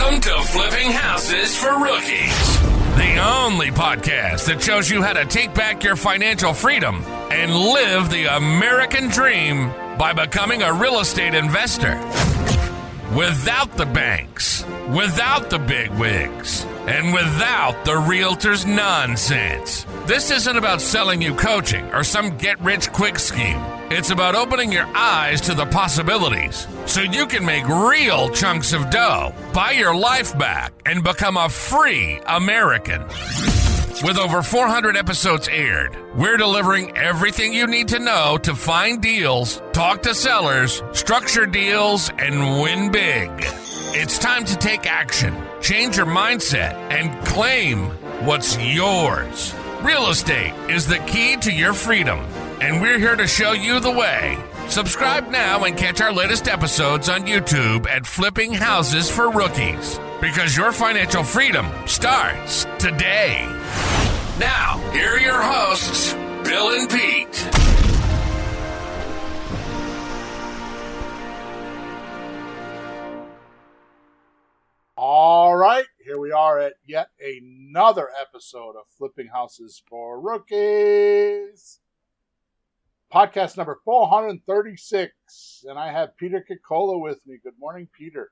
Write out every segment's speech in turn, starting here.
Welcome to Flipping Houses for Rookies, the only podcast that shows you how to take back your financial freedom and live the American dream by becoming a real estate investor. Without the banks, without the big wigs, and without the realtor's nonsense. This isn't about selling you coaching or some get-rich-quick scheme. It's about opening your eyes to the possibilities so you can make real chunks of dough, buy your life back, and become a free American. With over 400 episodes aired, we're delivering everything you need to know to find deals, talk to sellers, structure deals, and win big. It's time to take action, change your mindset, and claim what's yours. Real estate is the key to your freedom, and we're here to show you the way. Subscribe now and catch our latest episodes on YouTube at Flipping Houses for Rookies, because your financial freedom starts today. Now, here are your hosts, Bill and Pete. All right, here we are at yet another episode of Flipping Houses for Rookies. Podcast number 436, and I have Peter Kikola with me. Good morning, Peter.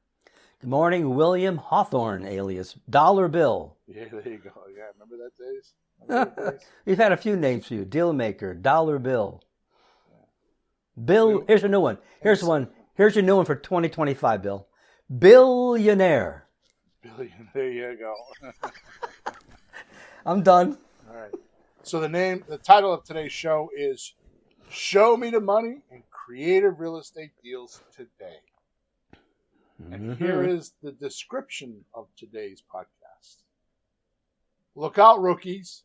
Good morning, William Hawthorne, alias Dollar Bill. Yeah, there you go. Yeah, remember that days? Remember days? We've had a few names for you. Dealmaker, Dollar Bill. Bill, here's a new one. Here's your new one for 2025, Bill. Billionaire. Billion, there you go. I'm done. All right. So the title of today's show is Show Me the Money in Creative Real Estate Deals Today. And here is the description of today's podcast. Look out, rookies.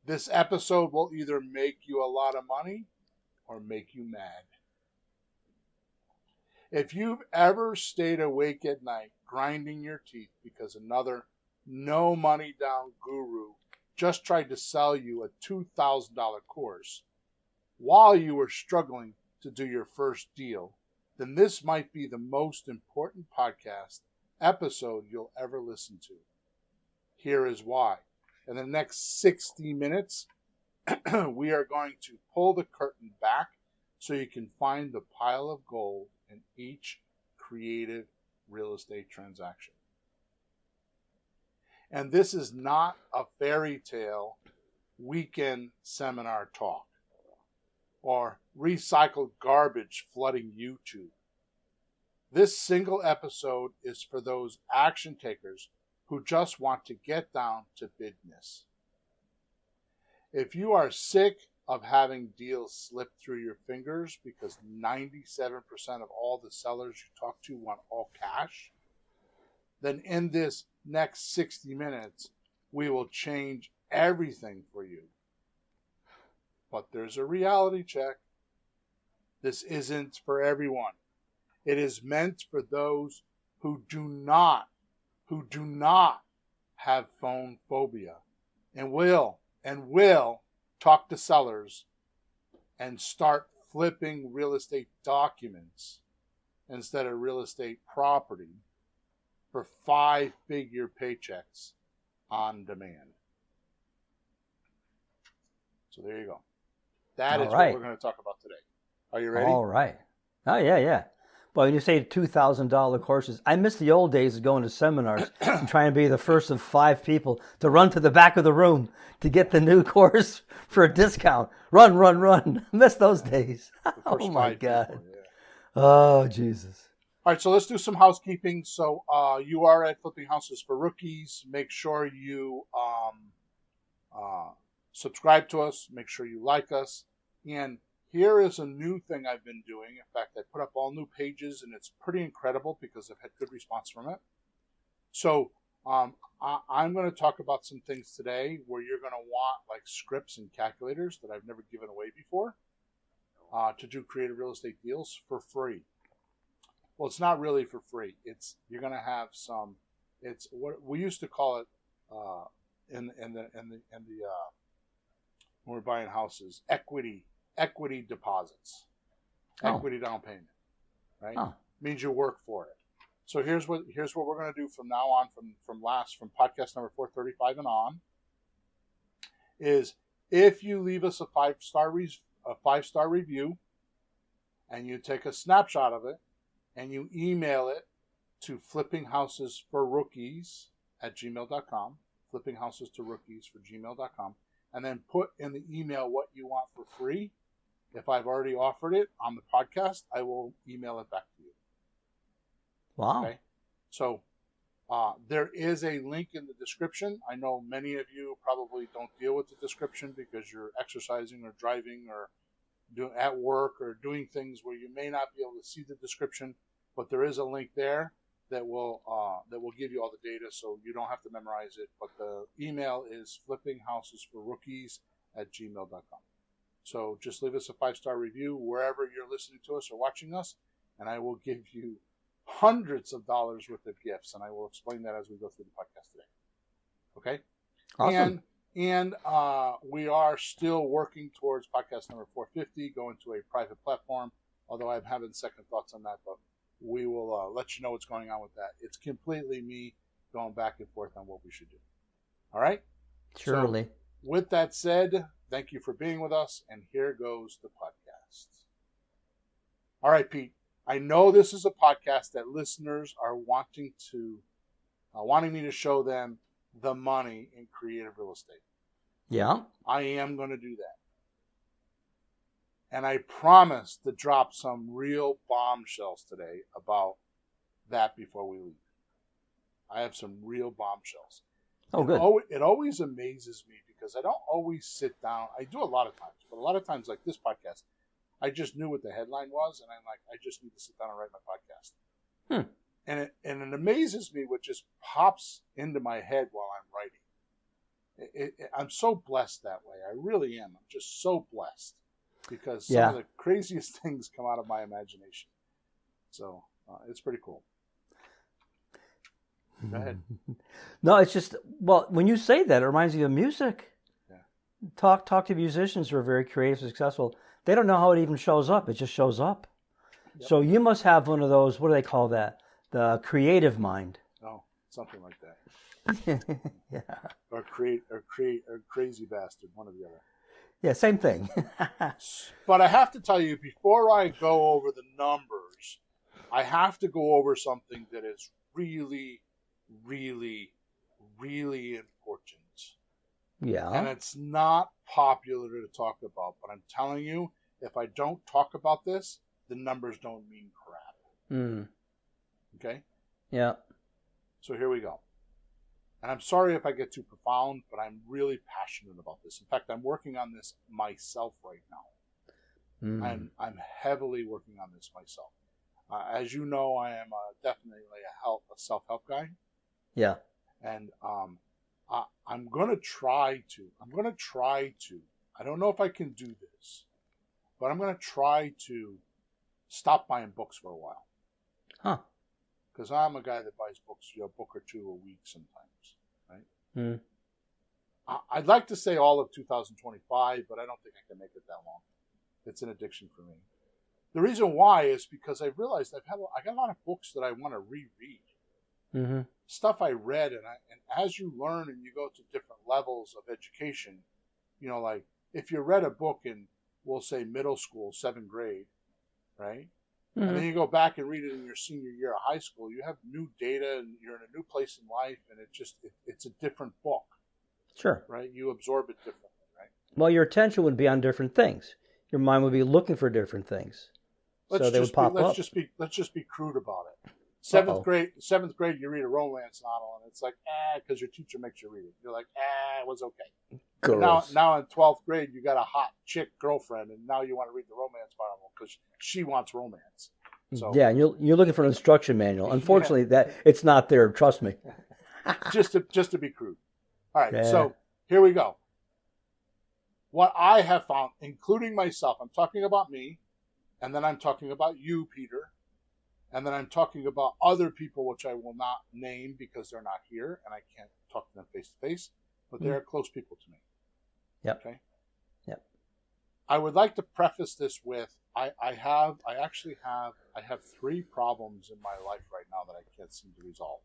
This episode will either make you a lot of money or make you mad. If you've ever stayed awake at night grinding your teeth because another no money down guru just tried to sell you a $2,000 course while you were struggling to do your first deal, then this might be the most important podcast episode you'll ever listen to. Here is why. In the next 60 minutes, we are going to pull the curtain back so you can find the pile of gold in each creative real estate transaction. And this is not a fairy tale weekend seminar talk or recycled garbage flooding YouTube. This single episode is for those action takers who just want to get down to business. If you are sick of having deals slip through your fingers because 97% of all the sellers you talk to want all cash, then in this next 60 minutes, we will change everything for you. But there's a reality check. This isn't for everyone. It is meant for those who do not have phone phobia and will talk to sellers and start flipping real estate documents instead of real estate property for 5-figure paychecks on demand. So there you go. That is what we're going to talk about today. Are you ready? All right. Oh, yeah. Well, when you say $2,000 courses, I miss the old days of going to seminars and trying to be the first of 5 people to run to the back of the room to get the new course for a discount. Run. I miss those days. Oh, my God. People, yeah. Oh, Jesus. All right, so let's do some housekeeping. So you are at Flipping Houses for Rookies. Make sure you subscribe to us. Make sure you like us. And here is a new thing I've been doing. In fact, I put up all new pages, and it's pretty incredible because I've had good response from it. So I'm going to talk about some things today where you're going to want like scripts and calculators that I've never given away before to do creative real estate deals for free. Well, it's not really for free. You're going to have some. It's what we used to call it in the when we're buying houses, equity deposits, equity down payment, right? Means you work for it. So here's what we're going to do from now on, from podcast number 435 and on, is if you leave us a 5-star review, and you take a snapshot of it, and you email it to flippinghousesforrookies@gmail.com, flippinghousestorookies@gmail.com, and then put in the email what you want for free. If I've already offered it on the podcast, I will email it back to you. Wow. Okay. So there is a link in the description. I know many of you probably don't deal with the description because you're exercising or driving or at work or doing things where you may not be able to see the description, but there is a link there that will give you all the data, so you don't have to memorize it. But the email is flippinghousesforrookies@gmail.com. So just leave us a 5-star review wherever you're listening to us or watching us, and I will give you hundreds of dollars worth of gifts, and I will explain that as we go through the podcast today. Okay? Awesome. And we are still working towards podcast number 450, going to a private platform, although I'm having second thoughts on that, but we will let you know what's going on with that. It's completely me going back and forth on what we should do. All right? Surely. So, with that said, thank you for being with us, and here goes the podcast. All right, Pete. I know this is a podcast that listeners are wanting me to show them the money in creative real estate. Yeah. I am going to do that. And I promise to drop some real bombshells today about that before we leave. I have some real bombshells. Oh, good. It always amazes me because I don't always sit down. I do a lot of times, but a lot of times like this podcast, I just knew what the headline was, and I'm like, I just need to sit down and write my podcast. And it amazes me what just pops into my head while I'm writing. I'm so blessed that way. I really am. I'm just so blessed because some of the craziest things come out of my imagination. So it's pretty cool. Go ahead. No, it's just, well, when you say that, it reminds me of music. Yeah. Talk to musicians who are very creative, successful. They don't know how it even shows up. It just shows up. Yep. So you must have one of those, what do they call that? The creative mind. Oh, something like that. Yeah. Or crazy bastard, one or the other. Yeah, same thing. But I have to tell you, before I go over the numbers, I have to go over something that is really, really, really important. Yeah. And it's not popular to talk about, but I'm telling you, if I don't talk about this, the numbers don't mean crap. Okay? Yeah. So here we go. And I'm sorry if I get too profound, but I'm really passionate about this. In fact, I'm working on this myself right now. I'm heavily working on this myself. As you know, I am definitely a self-help guy. Yeah. And I'm going to try to. I don't know if I can do this, but I'm going to try to stop buying books for a while. Huh. Because I'm a guy that buys books, a book or two a week sometimes, right? I'd like to say all of 2025, but I don't think I can make it that long. It's an addiction for me. The reason why is because I realized I got a lot of books that I want to reread. Stuff I read, and as you learn and you go to different levels of education, like if you read a book in, we'll say, middle school, 7th grade, right? And then you go back and read it in your senior year of high school, you have new data and you're in a new place in life, and it's a different book. Sure. Right? You absorb it differently, right? Well, your attention would be on different things. Your mind would be looking for different things. So they would pop up. Let's just be crude about it. Seventh grade, you read a romance novel, and it's like, because your teacher makes you read it. You're like, it was okay. Now in 12th grade, you got a hot chick girlfriend, and now you want to read the romance novel because she wants romance. So yeah, and you're looking for an instruction manual. Unfortunately, that it's not there. Trust me. just to be crude. All right, So here we go. What I have found, including myself, I'm talking about me, and then I'm talking about you, Peter. And then I'm talking about other people, which I will not name because they're not here and I can't talk to them face to face, but they're close people to me. Yep. Okay. Yep. I would like to preface this with I have 3 problems in my life right now that I can't seem to resolve.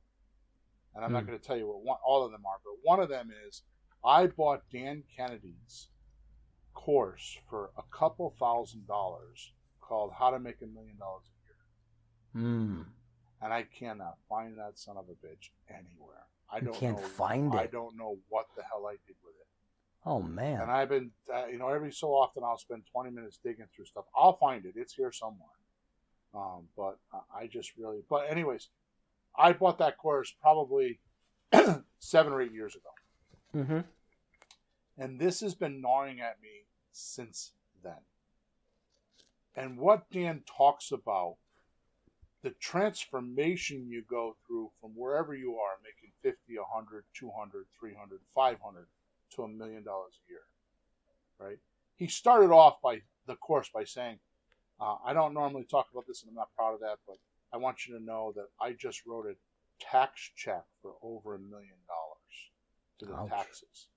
And I'm not going to tell you what all of them are, but one of them is I bought Dan Kennedy's course for a couple $1,000 called How to Make $1 Million a Year. And I cannot find that son of a bitch anywhere. I don't know what the hell I did with it. Oh, man. And I've been, every so often I'll spend 20 minutes digging through stuff. I'll find it. It's here somewhere. But anyways, I bought that course probably 7 or 8 years ago. Mm-hmm. And this has been gnawing at me since then. And what Dan talks about, the transformation you go through from wherever you are, making 50, 100, 200, 300, 500 to $1 million a year, right? He started off by the course by saying, I don't normally talk about this and I'm not proud of that, but I want you to know that I just wrote a tax check for over $1 million to the taxes.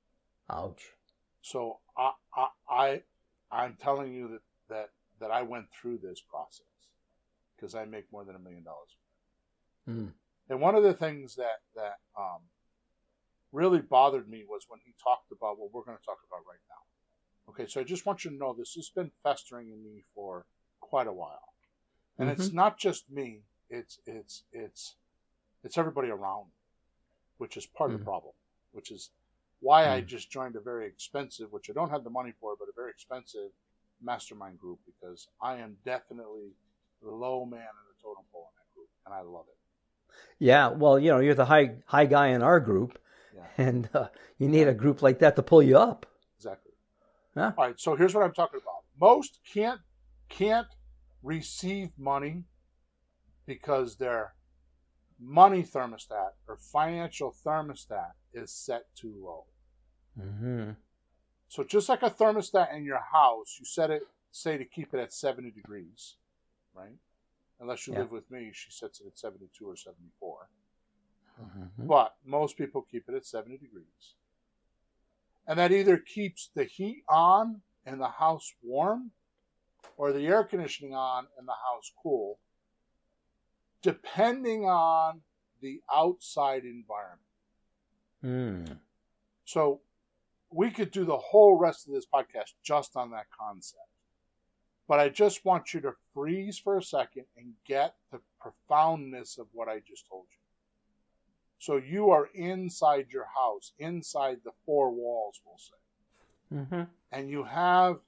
Ouch. So I'm telling you that I went through this process because I make more than $1 million. And one of the things that really bothered me was when he talked about what we're going to talk about right now. Okay, so I just want you to know this has been festering in me for quite a while, and it's not just me; it's everybody around me, which is part of the problem. Which is why I just joined a very expensive, which I don't have the money for, but a very expensive mastermind group because I am definitely the low man in the totem pole in that group, and I love it. Yeah, well, you're the high guy in our group, and you need a group like that to pull you up. Exactly. Yeah. All right, so here's what I'm talking about. Most can't receive money because their money thermostat or financial thermostat is set too low. So just like a thermostat in your house, you say to keep it at 70 degrees, right? Unless you live with me, she sets it at 72 or 74. But most people keep it at 70 degrees. And that either keeps the heat on and the house warm or the air conditioning on and the house cool, depending on the outside environment. So we could do the whole rest of this podcast just on that concept. But I just want you to freeze for a second and get the profoundness of what I just told you. So you are inside your house, inside the 4 walls, we'll say. And you have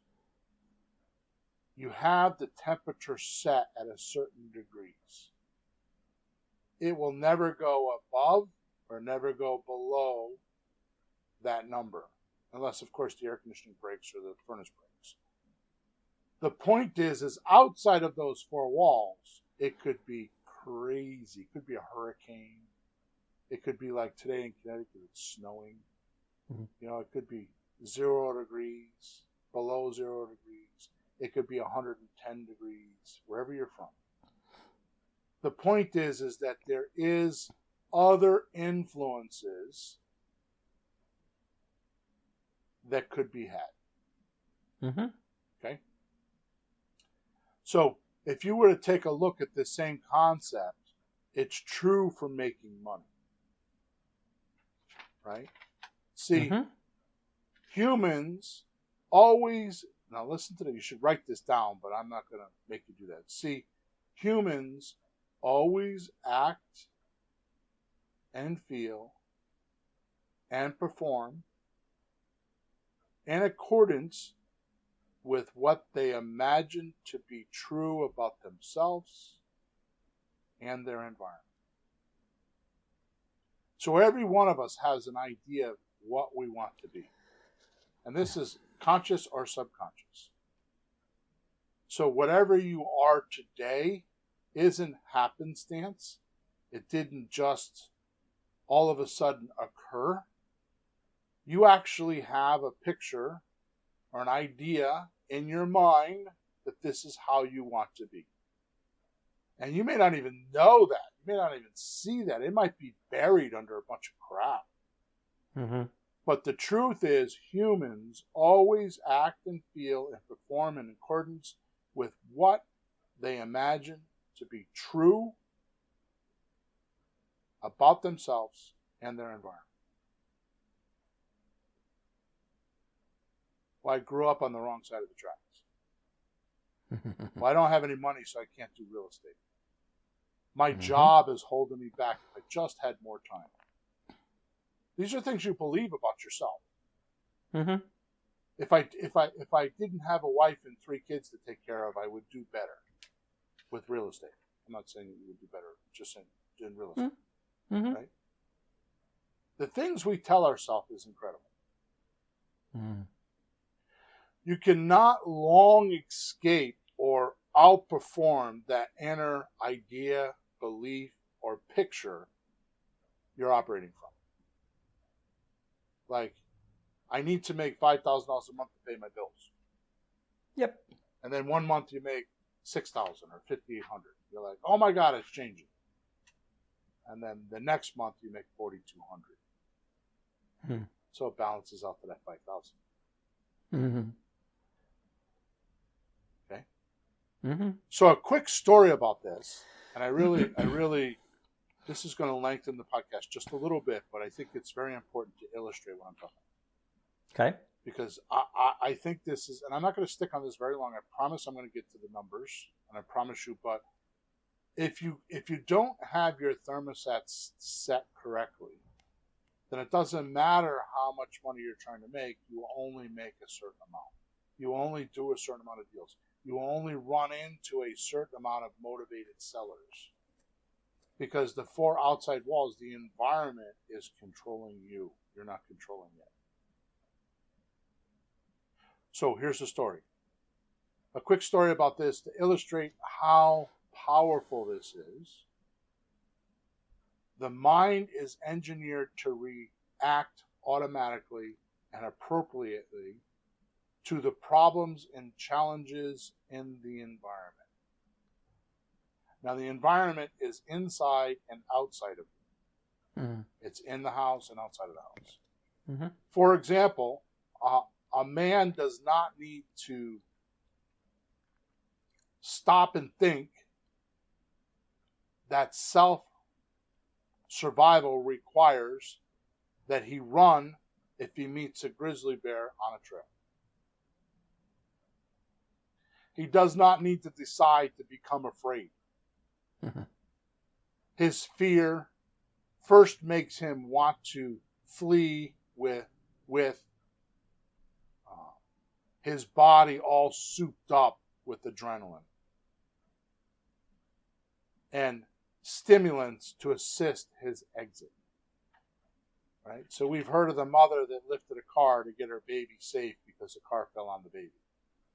the temperature set at a certain degrees. It will never go above or never go below that number. Unless, of course, the air conditioning breaks or the furnace breaks. The point is outside of those 4 walls, it could be crazy. It could be a hurricane. It could be like today in Connecticut, it's snowing. It could be 0 degrees, below 0 degrees. It could be 110 degrees, wherever you're from. The point is that there is other influences that could be had. Okay? So if you were to take a look at the same concept, it's true for making money. Right? See, humans always, now listen to that, you should write this down, but I'm not going to make you do that. See, humans always act and feel and perform in accordance with what they imagine to be true about themselves and their environment. So every one of us has an idea of what we want to be. And this is conscious or subconscious. So whatever you are today isn't happenstance. It didn't just all of a sudden occur. You actually have a picture or an idea in your mind that this is how you want to be. And you may not even know that. You may not even see that. It might be buried under a bunch of crap. But the truth is, humans always act and feel and perform in accordance with what they imagine to be true about themselves and their environment. Well, I grew up on the wrong side of the tracks. Well, I don't have any money, so I can't do real estate. My job is holding me back. If I just had more time. These are things you believe about yourself. Mm-hmm. If I didn't have a wife and 3 kids to take care of, I would do better with real estate. I'm not saying you would do better, just in real estate. Mm-hmm. Right? The things we tell ourselves is incredible. Mm. You cannot long escape or outperform that inner idea, belief, or picture you're operating from. Like, I need to make $5,000 a month to pay my bills. Yep. And then one month you make $6,000 or $5,800. You're like, oh my God, it's changing. And then the next month you make $4,200. So it balances out to that $5,000. Mm-hmm. Okay. Mm-hmm. So a quick story about this, and I really, this is going to lengthen the podcast just a little bit, but I think it's very important to illustrate what I'm talking about. Okay. Because I think this is, and I'm not going to stick on this very long. I promise I'm going to get to the numbers, and I promise you. But if you don't have your thermostats set correctly, then it doesn't matter how much money you're trying to make. You will only make a certain amount. You only do a certain amount of deals. You only run into a certain amount of motivated sellers. Because the 4 outside walls, the environment is controlling you. You're not controlling it. So here's the story. A quick story about this to illustrate how powerful this is. The mind is engineered to react automatically and appropriately to the problems and challenges in the environment. Now, the environment is inside and outside of you. Mm-hmm. It's in the house and outside of the house. Mm-hmm. For example, a man does not need to stop and think that self-survival requires that he run if he meets a grizzly bear on a trail. He does not need to decide to become afraid. Mm-hmm. His fear first makes him want to flee with his body all souped up with adrenaline and stimulants to assist his exit. Right? So we've heard of the mother that lifted a car to get her baby safe because the car fell on the baby.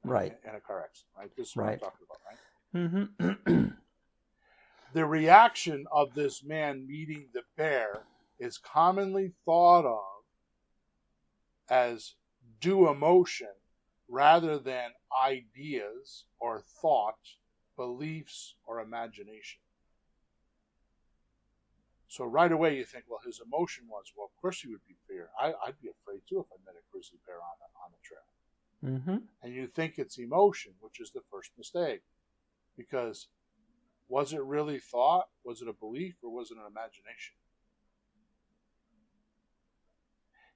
Right. In a car accident. Right? This is right. what I'm talking about, right? Mm-hmm. The reaction of this man meeting the bear is commonly thought of as due emotion rather than ideas or thoughts, beliefs, or imagination. So right away you think, well, his emotion was, well, of course he would be fear. I'd be afraid too if I met a grizzly bear on the trail. Mm-hmm. And you think it's emotion, which is the first mistake. Because was it really thought? Was it a belief? Or was it an imagination?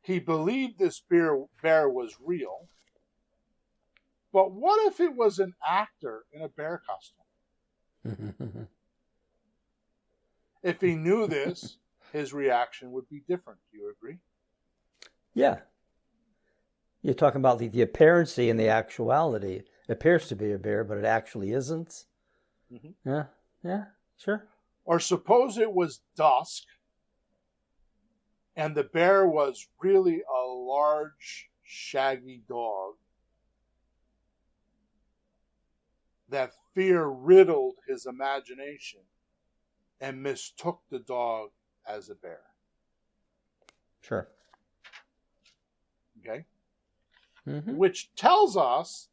He believed this bear was real. But what if it was an actor in a bear costume? If he knew this, his reaction would be different. Do you agree? Yeah. You're talking about the appearancy and the actuality. It appears to be a bear, but it actually isn't. Mm-hmm. Yeah, sure. Or suppose it was dusk and the bear was really a large, shaggy dog. That fear riddled his imagination and mistook the dog as a bear. Sure. Okay? Mm-hmm. Which tells us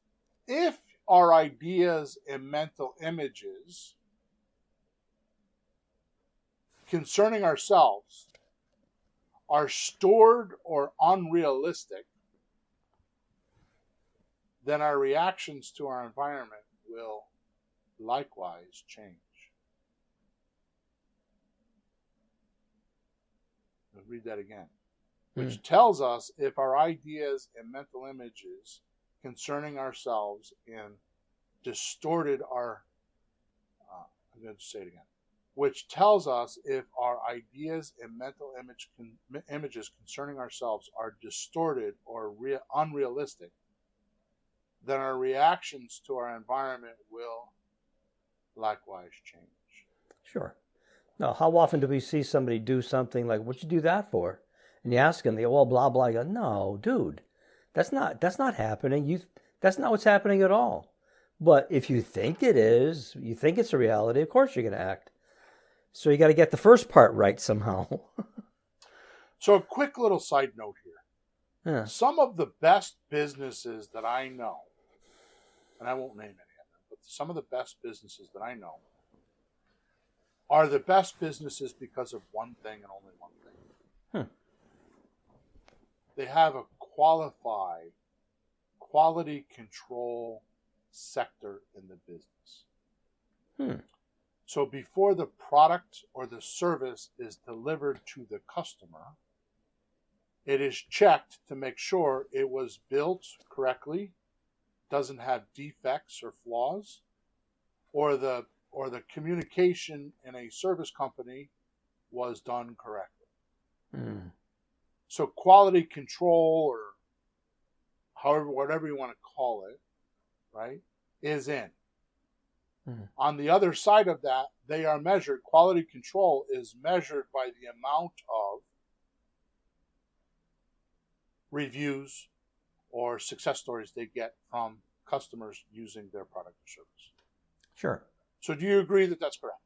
if our ideas and mental images concerning ourselves are stored or unrealistic, then our reactions to our environment will likewise change. I'll read that again. Which tells us if our ideas and mental images concerning ourselves and distorted our, I'm going to say it again, which tells us if our ideas and mental images concerning ourselves are distorted or unrealistic, then our reactions to our environment will likewise change. Sure. Now, how often do we see somebody do something like, what'd you do that for? And you ask them, they go, well, blah, blah. You go, no, dude, that's not happening. That's not what's happening at all. But if you think it is, you think it's a reality, of course you're going to act. So you got to get the first part right somehow. So a quick little side note here. Yeah. Some of the best businesses that I know, and I won't name any of them, but some of the best businesses that I know are the best businesses because of one thing and only one thing. They have a quality control sector in the business. So before the product or the service is delivered to the customer, it is checked to make sure it was built correctly, doesn't have defects or flaws, or the communication in a service company was done correctly. So quality control, or whatever you want to call it, right, is in. On the other side of that, they are measured. Quality control is measured by the amount of reviews or success stories they get from customers using their product or service. Sure. So do you agree that that's correct?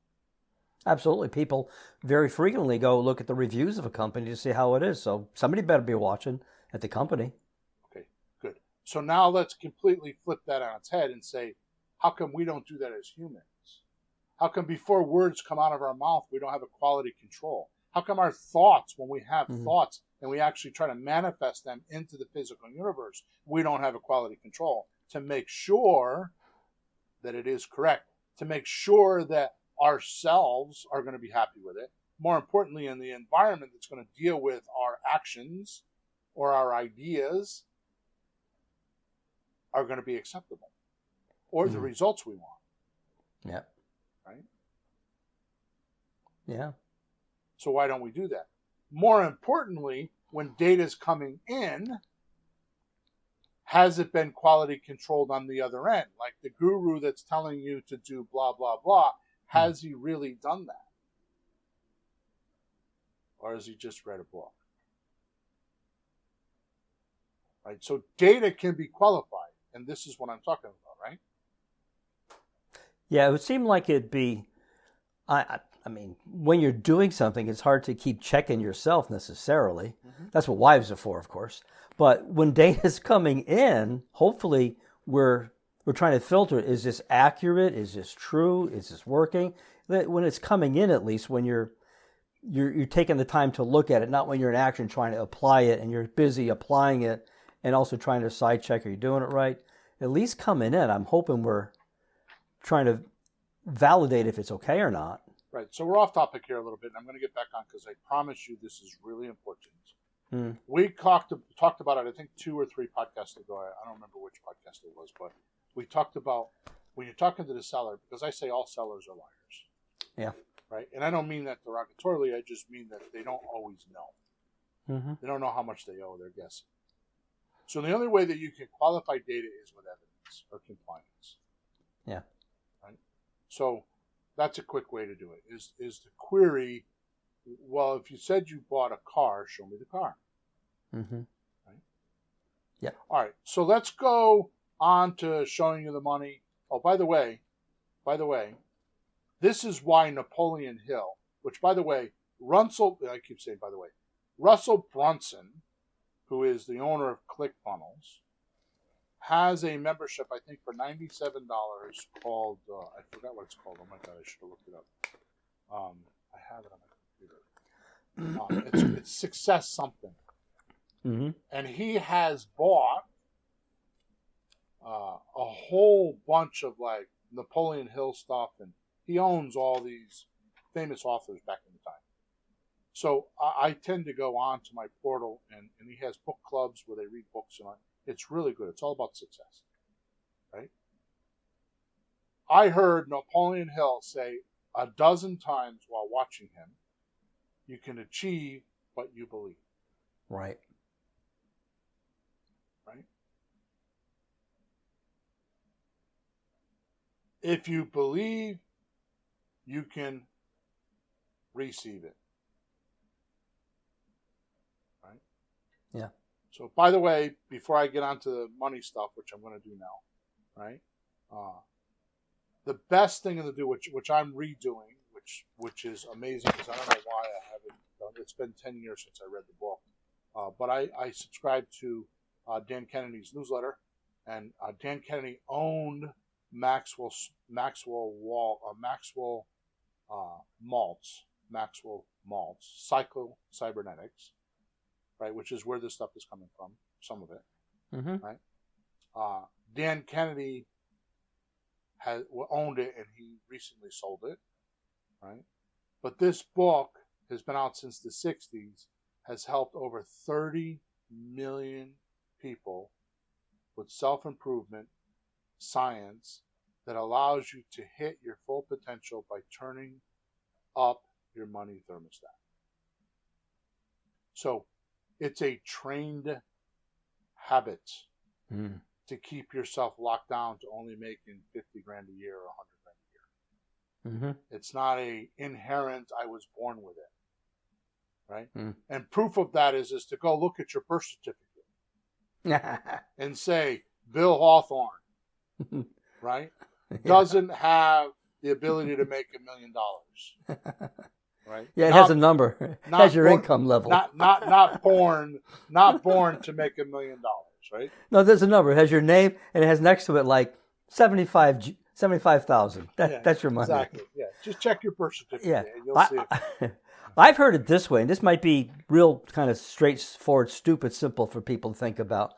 Absolutely. People very frequently go look at the reviews of a company to see how it is. So somebody better be watching at the company. Okay, good. So now let's completely flip that on its head and say, how come we don't do that as humans? How come before words come out of our mouth, we don't have a quality control? How come our thoughts, when we have thoughts and we actually try to manifest them into the physical universe, we don't have a quality control to make sure that it is correct, to make sure that ourselves are going to be happy with it. More importantly, in the environment that's going to deal with our actions or our ideas are going to be acceptable, or the results we want. Yeah. Right? Yeah. So why don't we do that? More importantly, when data is coming in, has it been quality controlled on the other end? Like the guru that's telling you to do blah, blah, blah, has he really done that? Or has he just read a book? Right? So data can be qualified, and this is what I'm talking about, right? Yeah, it would seem like it'd be, I mean, when you're doing something, it's hard to keep checking yourself necessarily. That's what wives are for, of course. But when data's coming in, hopefully we're trying to filter it. Is this accurate? Is this true? Is this working? When it's coming in, at least, when you're taking the time to look at it, not when you're in action trying to apply it and you're busy applying it and also trying to side check, are you doing it right? At least coming in, I'm hoping we're trying to validate if it's okay or not. Right. So we're off topic here a little bit, and I'm going to get back on because I promise you this is really important. We talked about it, I think, 2 or 3 podcasts ago. I don't remember which podcast it was, but we talked about when you're talking to the seller, because I say all sellers are liars. Yeah. Right. And I don't mean that derogatorily. I just mean that they don't always know. They don't know how much they owe. They're guessing. So the only way that you can qualify data is with evidence or compliance. Yeah. Right. So that's a quick way to do it. Is to query. Well, if you said you bought a car, show me the car. Right? Yeah. All right. So let's go on to showing you the money. Oh, by the way, this is why Napoleon Hill, which, by the way, Russell Brunson, who is the owner of ClickFunnels, has a membership, I think, for $97 called, I forgot what it's called. Oh my God, I should have looked it up. I have it on my computer. It's Success something. Mm-hmm. And he has bought a whole bunch of like Napoleon Hill stuff, and he owns all these famous authors back in the time. So I tend to go on to my portal, and he has book clubs where they read books, and it's really good. It's all about success, right? I heard Napoleon Hill say a dozen times while watching him, you can achieve what you believe. Right. Right? If you believe, you can receive it. Right? Yeah. So, by the way, before I get onto the money stuff, which I'm going to do now, right? The best thing to do, which I'm redoing, which is amazing, because I don't know why I haven't done it. It's been 10 years since I read the book. But I subscribe to Dan Kennedy's newsletter, and Dan Kennedy owned Maxwell Maltz, Cyclocybernetics, right, which is where this stuff is coming from, some of it, Mm-hmm. right? Dan Kennedy owned it, and he recently sold it, right? But this book has been out since the 60s, has helped over 30 million people with self-improvement science that allows you to hit your full potential by turning up your money thermostat. So it's a trained habit to keep yourself locked down to only making 50 grand a year or 100 grand a year. Mm-hmm. It's not a inherent, I was born with it, right? Mm. And proof of that is to go look at your birth certificate and say, Bill Hawthorne, right, doesn't have the ability to make $1 million, right? Yeah, it has a number. It has your income level. Not born to make $1 million, right? No, there's a number. It has your name, and it has next to it like 75,000. That's your money. Exactly. Yeah. Just check your birth certificate, Yeah. and you'll see it. I've heard it this way, and this might be real kind of straightforward, stupid, simple for people to think about.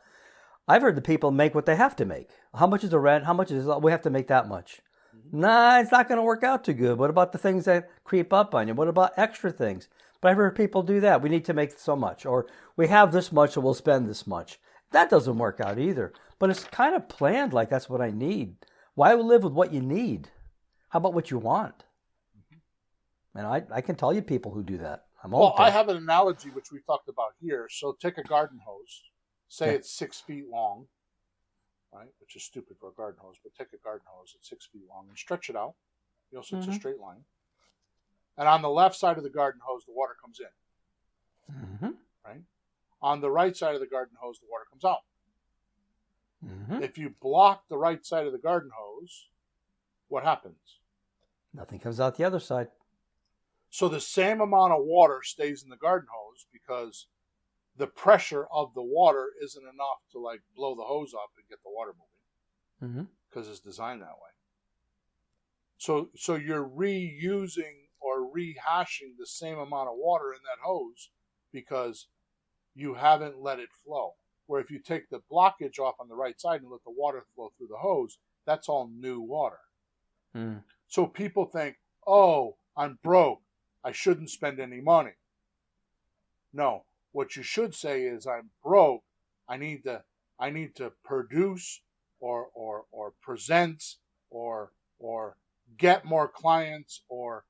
I've heard the people make what they have to make. How much is the rent? How much is it? We have to make that much. Mm-hmm. Nah, it's not going to work out too good. What about the things that creep up on you? What about extra things? But I've heard people do that. We need to make so much, or we have this much, so we'll spend this much. That doesn't work out either. But it's kind of planned like that's what I need. Why live with what you need? How about what you want? And I can tell you people who do that. I have an analogy which we've talked about here. So take a garden hose. Say it's 6 feet long, right? Which is stupid for a garden hose, but take a garden hose that's 6 feet long and stretch it out. So it's a straight line. And on the left side of the garden hose, the water comes in. Mm-hmm. Right? On the right side of the garden hose, the water comes out. Mm-hmm. If you block the right side of the garden hose, what happens? Nothing comes out the other side. So the same amount of water stays in the garden hose because the pressure of the water isn't enough to like blow the hose up and get the water moving, because it's designed that way. So you're reusing or rehashing the same amount of water in that hose because you haven't let it flow. Where if you take the blockage off on the right side and let the water flow through the hose, that's all new water. So people think, oh, I'm broke, I shouldn't spend any money. No, what you should say is, I'm broke, I need to produce or present or get more clients or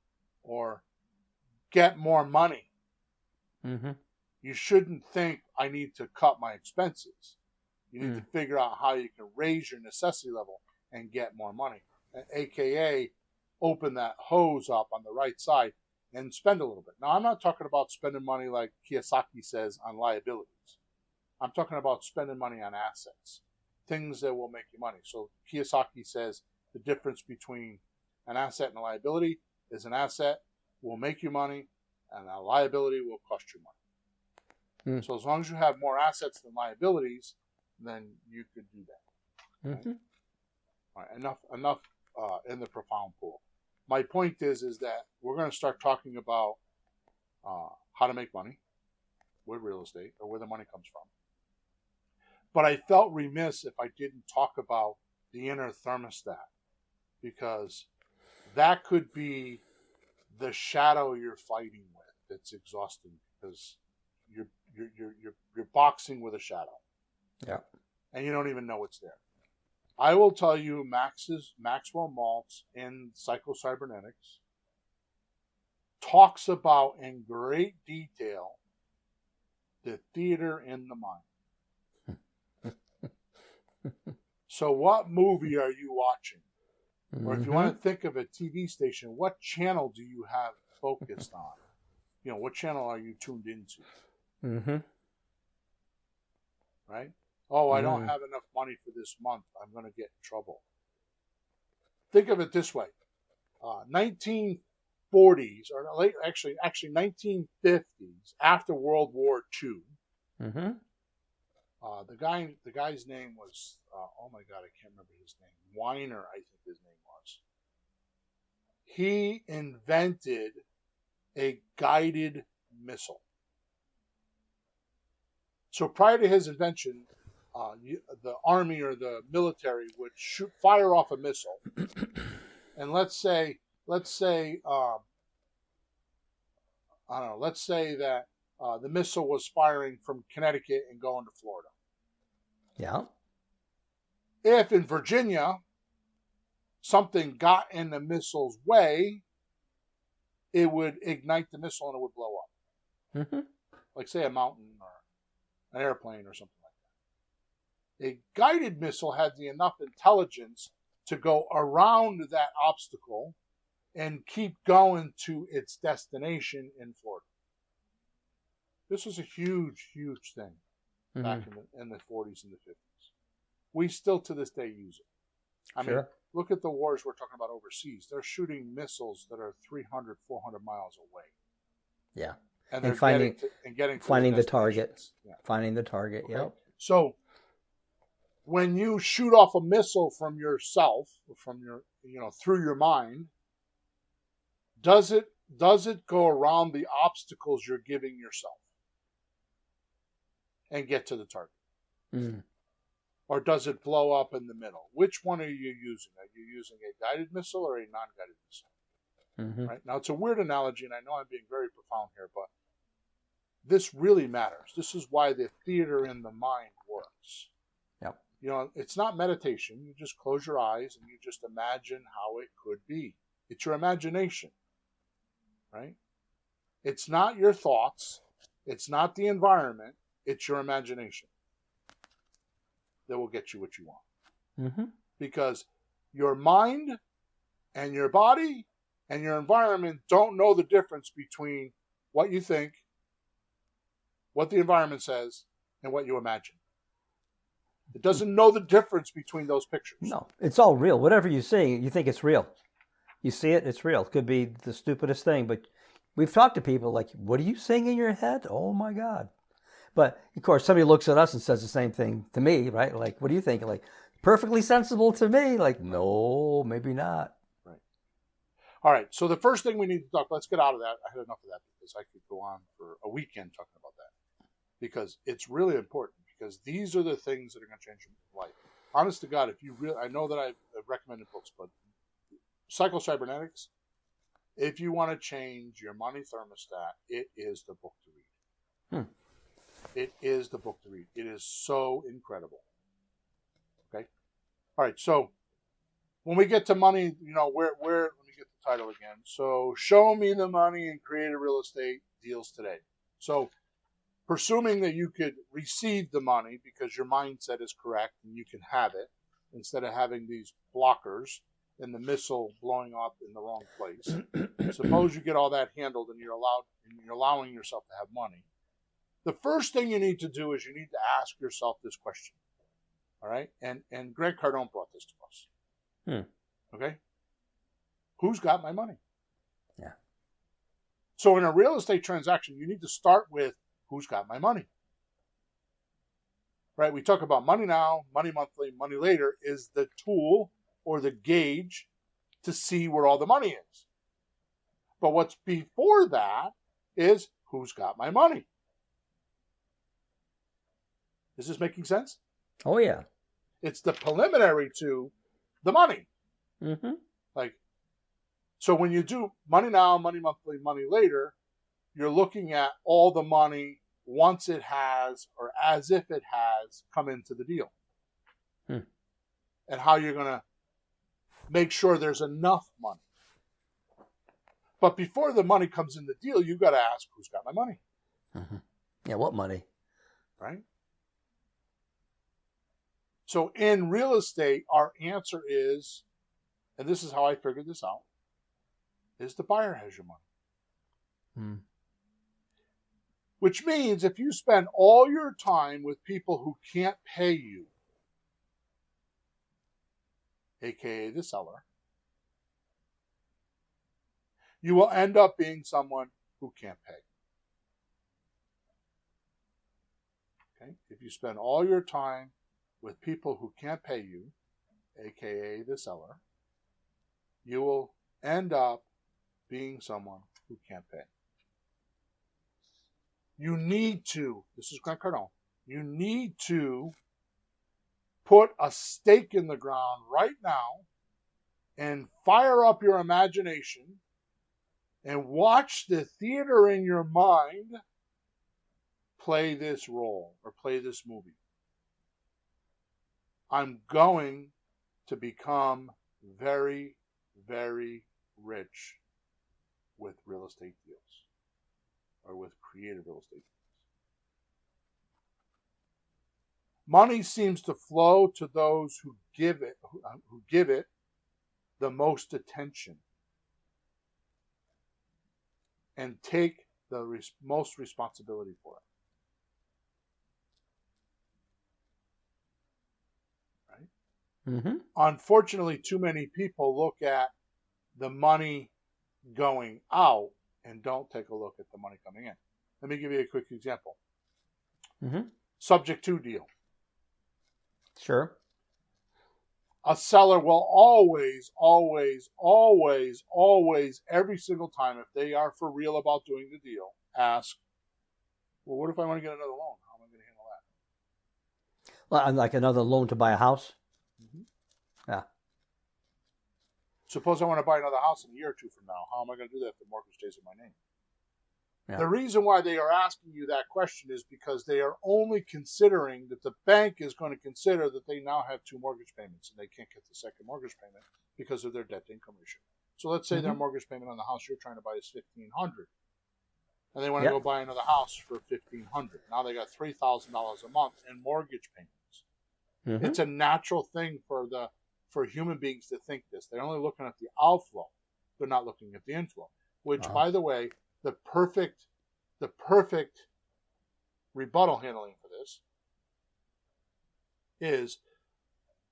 get more money. Mm-hmm. You shouldn't think, I need to cut my expenses. You need to figure out how you can raise your necessity level and get more money. AKA, open that hose up on the right side and spend a little bit. Now, I'm not talking about spending money like Kiyosaki says on liabilities. I'm talking about spending money on assets, things that will make you money. So Kiyosaki says the difference between an asset and a liability is an asset will make you money and a liability will cost you money. So as long as you have more assets than liabilities, then you could do that. Right? All right, enough in the profound pool. My point is that we're going to start talking about how to make money with real estate or where the money comes from. But I felt remiss if I didn't talk about the inner thermostat, because that could be the shadow you're fighting with. That's exhausting because you're boxing with a shadow. Yeah. And you don't even know it's there. I will tell you, Maxwell Maltz in Psycho-Cybernetics talks about in great detail the theater in the mind. So what movie are you watching? Or if you want to think of a TV station, what channel do you have focused on? You know, what channel are you tuned into? Mm-hmm. Right? Oh, I don't have enough money for this month. I'm going to get in trouble. Think of it this way. 1940s, or late, actually 1950s, after World War II, the guy's name was, oh my God, I can't remember his name. Weiner, I think his name was. He invented a guided missile. So prior to his invention, the army or the military would fire off a missile, and let's say I don't know. Let's say that the missile was firing from Connecticut and going to Florida. Yeah. If in Virginia something got in the missile's way, it would ignite the missile and it would blow up. Mm-hmm. Like say a mountain or an airplane or something like that. A guided missile had enough intelligence to go around that obstacle and keep going to its destination in Florida. This was a huge, huge thing back in the 40s and the 50s. We still to this day use it. I mean, look at the wars we're talking about overseas. They're shooting missiles that are 300, 400 miles away. Yeah. And they're finding the target. Yeah. Finding the target, okay. Yep. So when you shoot off a missile from yourself, from your, through your mind, does it go around the obstacles you're giving yourself and get to the target? Mm. Or does it blow up in the middle? Which one are you using? Are you using a guided missile or a non-guided missile? Mm-hmm. Right? Now, it's a weird analogy, and I know I'm being very profound here, but this really matters. This is why the theater in the mind works. Yep. It's not meditation. You just close your eyes and you just imagine how it could be. It's your imagination, right? It's not your thoughts. It's not the environment. It's your imagination that will get you what you want. Mm-hmm. Because your mind and your body and your environment don't know the difference between what you think, what the environment says, and what you imagine. It doesn't know the difference between those pictures. No, it's all real. Whatever you see, you think it's real. You see it, it's real. It could be the stupidest thing, but we've talked to people like, what are you saying in your head? Oh my God. But of course, somebody looks at us and says the same thing to me, right? Like, what do you think? Like, perfectly sensible to me. Like, no, maybe not. Right. All right. So the first thing we need to talk, let's get out of that. I had enough of that because I could go on for a weekend talking about that, because it's really important, because these are the things that are going to change your life. Honest to God, if you really, I know that I've recommended books, but Psycho-Cybernetics, if you want to change your money thermostat, it is the book to read. It is the book to read. It is so incredible. Okay? All right, so when we get to money, where let me get the title again. So, show me the money and creative real estate deals today. So, presuming that you could receive the money because your mindset is correct and you can have it, instead of having these blockers and the missile blowing up in the wrong place. Suppose you get all that handled and you're allowing yourself to have money. The first thing you need to do is you need to ask yourself this question. All right? And Greg Cardone brought this to us. Okay? Who's got my money? Yeah. So in a real estate transaction, you need to start with who's got my money. Right? We talk about money now, money monthly, money later is the tool or the gauge to see where all the money is. But what's before that is who's got my money. Is this making sense? Oh, yeah. It's the preliminary to the money. Mm-hmm. Like, so when you do money now, money monthly, money later, you're looking at all the money once it has, or as if it has, come into the deal. And how you're going to make sure there's enough money. But before the money comes in the deal, you got to ask, who's got my money? Mm-hmm. Yeah, what money? Right? So in real estate, our answer is, and this is how I figured this out, is the buyer has your money. Which means if you spend all your time with people who can't pay you, aka the seller, you will end up being someone who can't pay. Okay? If you spend all your time with people who can't pay you, aka the seller, you will end up being someone who can't pay. You need to, this is Grant Cardone, you need to put a stake in the ground right now and fire up your imagination and watch the theater in your mind play this role or play this movie. I'm going to become very, very rich with real estate deals or with creative real estate deals. Money seems to flow to those who give it the most attention and take the most responsibility for it. Right? Mm-hmm. Unfortunately, too many people look at the money going out and don't take a look at the money coming in. Let me give you a quick example. Mm-hmm. Subject to deal. Sure. A seller will always, every single time, if they are for real about doing the deal, ask, well, what if I want to get another loan? How am I going to handle that? Well, like another loan to buy a house? Mm-hmm. Yeah. Suppose I want to buy another house in a year or two from now. How am I going to do that if the mortgage stays in my name? Yeah. The reason why they are asking you that question is because they are only considering that the bank is going to consider that they now have two mortgage payments and they can't get the second mortgage payment because of their debt to income ratio. So let's say their mortgage payment on the house you're trying to buy is $1,500, and they want to go buy another house for $1,500. Now they got $3,000 a month in mortgage payments. It's a natural thing for human beings to think this. They're only looking at the outflow. They're not looking at the inflow. Which, by the way, the perfect rebuttal handling for this is,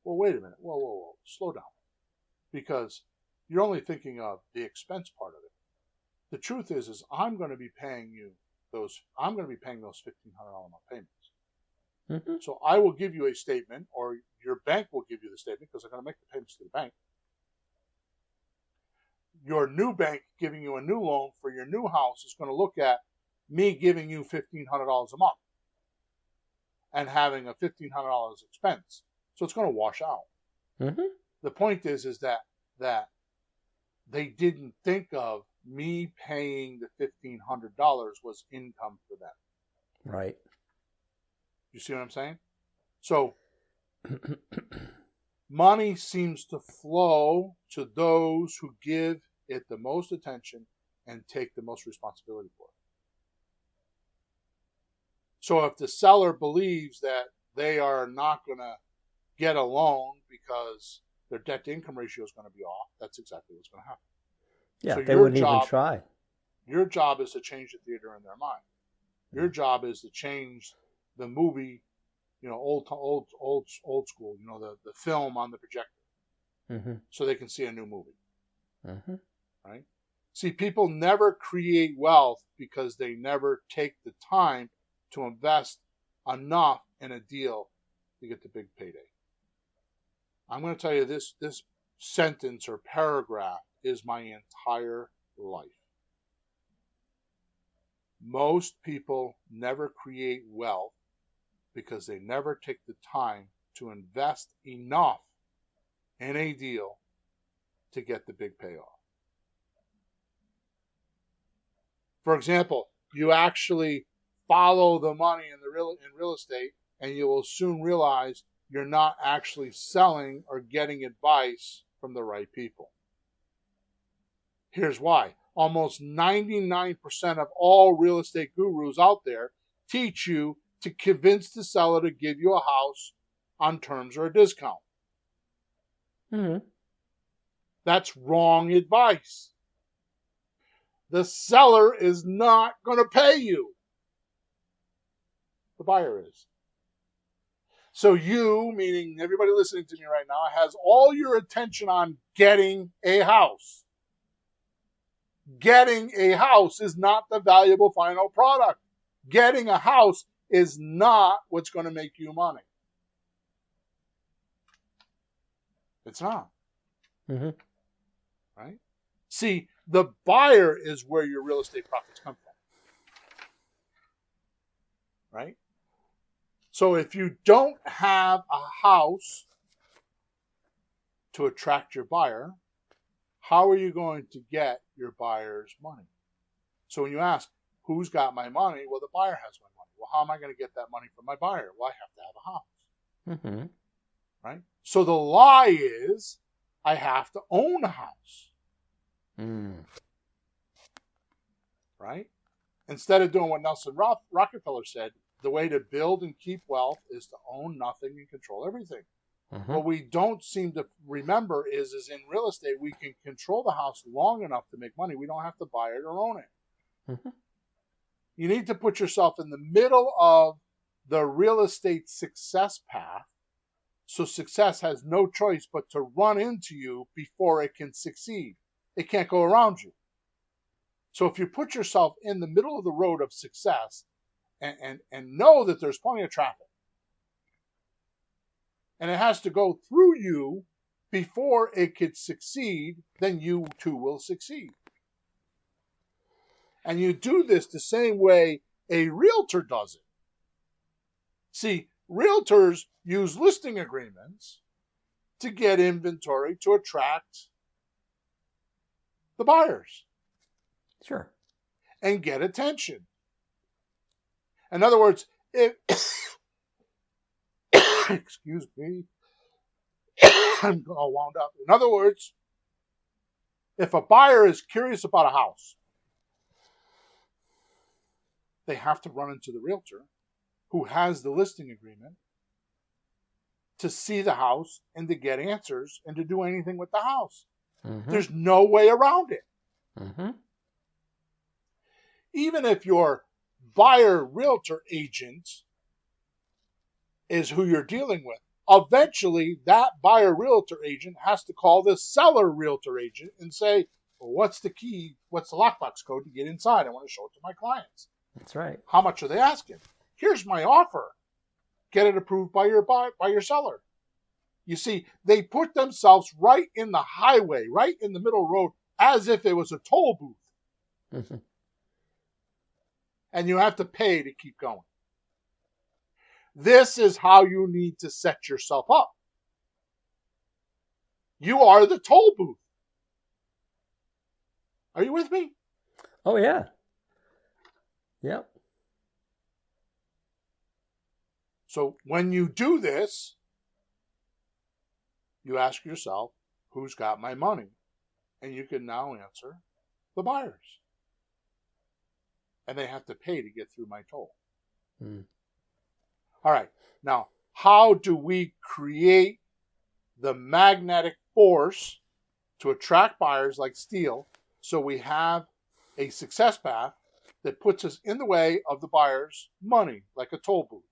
well, wait a minute. Whoa. Slow down. Because you're only thinking of the expense part of it. The truth is I'm going to be paying those $1,500 a month payments. So I will give you a statement, or your bank will give you the statement because they're going to make the payments to the bank. Your new bank giving you a new loan for your new house is going to look at me giving you $1,500 a month and having a $1,500 expense. So it's going to wash out. The point is that they didn't think of me paying the $1,500 was income for them. Right. You see what I'm saying? So money seems to flow to those who give it the most attention and take the most responsibility for it. So if the seller believes that they are not going to get a loan because their debt to income ratio is going to be off, that's exactly what's going to happen. Yeah, so they wouldn't even try. Your job is to change the theater in their mind. Your job is to change the movie, old school, the film on the projector, so they can see a new movie. Right? See, people never create wealth because they never take the time to invest enough in a deal to get the big payday. I'm going to tell you this sentence or paragraph is my entire life. Most people never create wealth because they never take the time to invest enough in a deal to get the big payoff. For example, you actually follow the money in real estate, and you will soon realize you're not actually selling or getting advice from the right people. Here's why. Almost 99% of all real estate gurus out there teach you to convince the seller to give you a house on terms or a discount. Mm-hmm. That's wrong advice. The seller is not going to pay you. The buyer is. So you, meaning everybody listening to me right now, has all your attention on getting a house. Getting a house is not the valuable final product. Getting a house is not what's going to make you money. It's not. Mm-hmm. Right? See, the buyer is where your real estate profits come from. Right? So if you don't have a house to attract your buyer, how are you going to get your buyer's money? So when you ask, who's got my money? Well, the buyer has my money. Well, how am I going to get that money from my buyer? Well, I have to have a house. Mm-hmm. Right? So the lie is, I have to own a house. Mm. Right? Instead of doing what Nelson Rockefeller said, the way to build and keep wealth is to own nothing and control everything. Mm-hmm. What we don't seem to remember is in real estate, we can control the house long enough to make money. We don't have to buy it or own it. Mm-hmm. You need to put yourself in the middle of the real estate success path, so success has no choice but to run into you before it can succeed. It can't go around you. So if you put yourself in the middle of the road of success and know that there's plenty of traffic, and it has to go through you before it could succeed, then you too will succeed. And you do this the same way a realtor does it. See, realtors use listing agreements to get inventory to attract the buyers. Sure. And get attention. In other words, if excuse me, I'm all wound up. In other words, if a buyer is curious about a house, they have to run into the realtor who has the listing agreement to see the house and to get answers and to do anything with the house. Mm-hmm. There's no way around it. Mm-hmm. Even if your buyer realtor agent is who you're dealing with, eventually that buyer realtor agent has to call the seller realtor agent and say, well, what's the key? What's the lockbox code to get inside? I want to show it to my clients. That's right. How much are they asking? Here's my offer. Get it approved by your seller. You see, they put themselves right in the highway, right in the middle road, as if it was a toll booth. Mm-hmm. And you have to pay to keep going. This is how you need to set yourself up. You are the toll booth. Are you with me? Oh, yeah. Yep. So when you do this, you ask yourself, who's got my money? And you can now answer the buyers. And they have to pay to get through my toll. Mm. All right. Now, how do we create the magnetic force to attract buyers like steel so we have a success path that puts us in the way of the buyer's money, like a toll booth?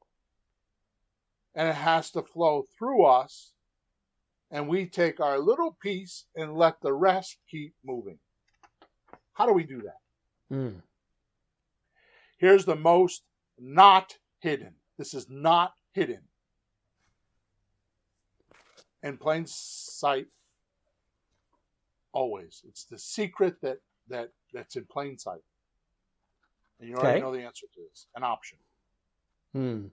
And it has to flow through us, and we take our little piece and let the rest keep moving. How do we do that? Mm. Here's the most not hidden. This is not hidden. In plain sight, always. It's the secret that's in plain sight. And you already Okay. know the answer to this. An option. Hmm.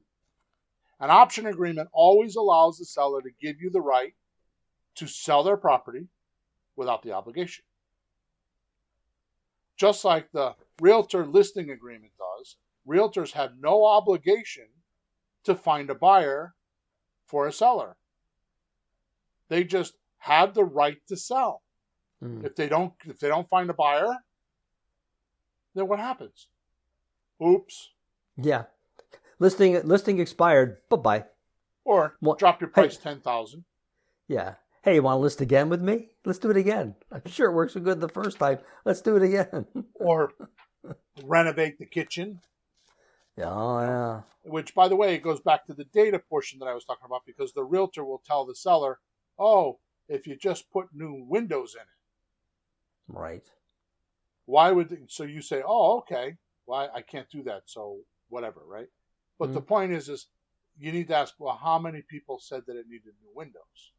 An option agreement always allows the seller to give you the right to sell their property without the obligation. Just like the realtor listing agreement does, realtors have no obligation to find a buyer for a seller. They just have the right to sell. Hmm. If they don't find a buyer, then what happens? Oops. Yeah. Listing expired. Bye-bye. Or What? drop your Hey. price 10,000. Yeah. Hey, you want to list again with me? Let's do it again. I'm sure it works so good the first time. Let's do it again. Or renovate the kitchen. Oh, yeah. Which, by the way, it goes back to the data portion that I was talking about, because the realtor will tell the seller, oh, if you just put new windows in it. Right. Why would, so you say, oh, okay, well, I can't do that, so whatever, right? But the point is you need to ask, well, how many people said that it needed new windows?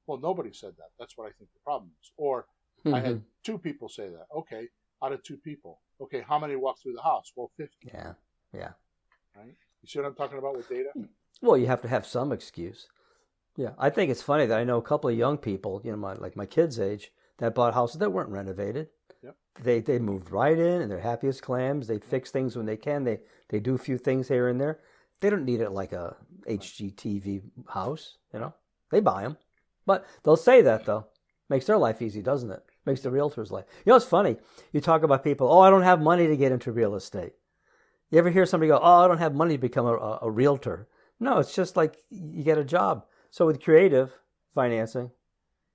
Well, nobody said that. That's what I think the problem is. Or I had 2 people say that. Okay, out of 2 people. Okay, how many walked through the house? Well, 50. Yeah. Yeah. Right? You see what I'm talking about with data? Well, you have to have some excuse. Yeah. I think it's funny that I know a couple of young people, my kids' age, that bought houses that weren't renovated. Yep. They moved right in and they're happy as clams. They fix things when they can. They do a few things here and there. They don't need it like a HGTV house, They buy them. But they'll say that, though. Makes their life easy, doesn't it? Makes the realtor's life. It's funny. You talk about people, oh, I don't have money to get into real estate. You ever hear somebody go, oh, I don't have money to become a realtor? No, it's just like you get a job. So with creative financing,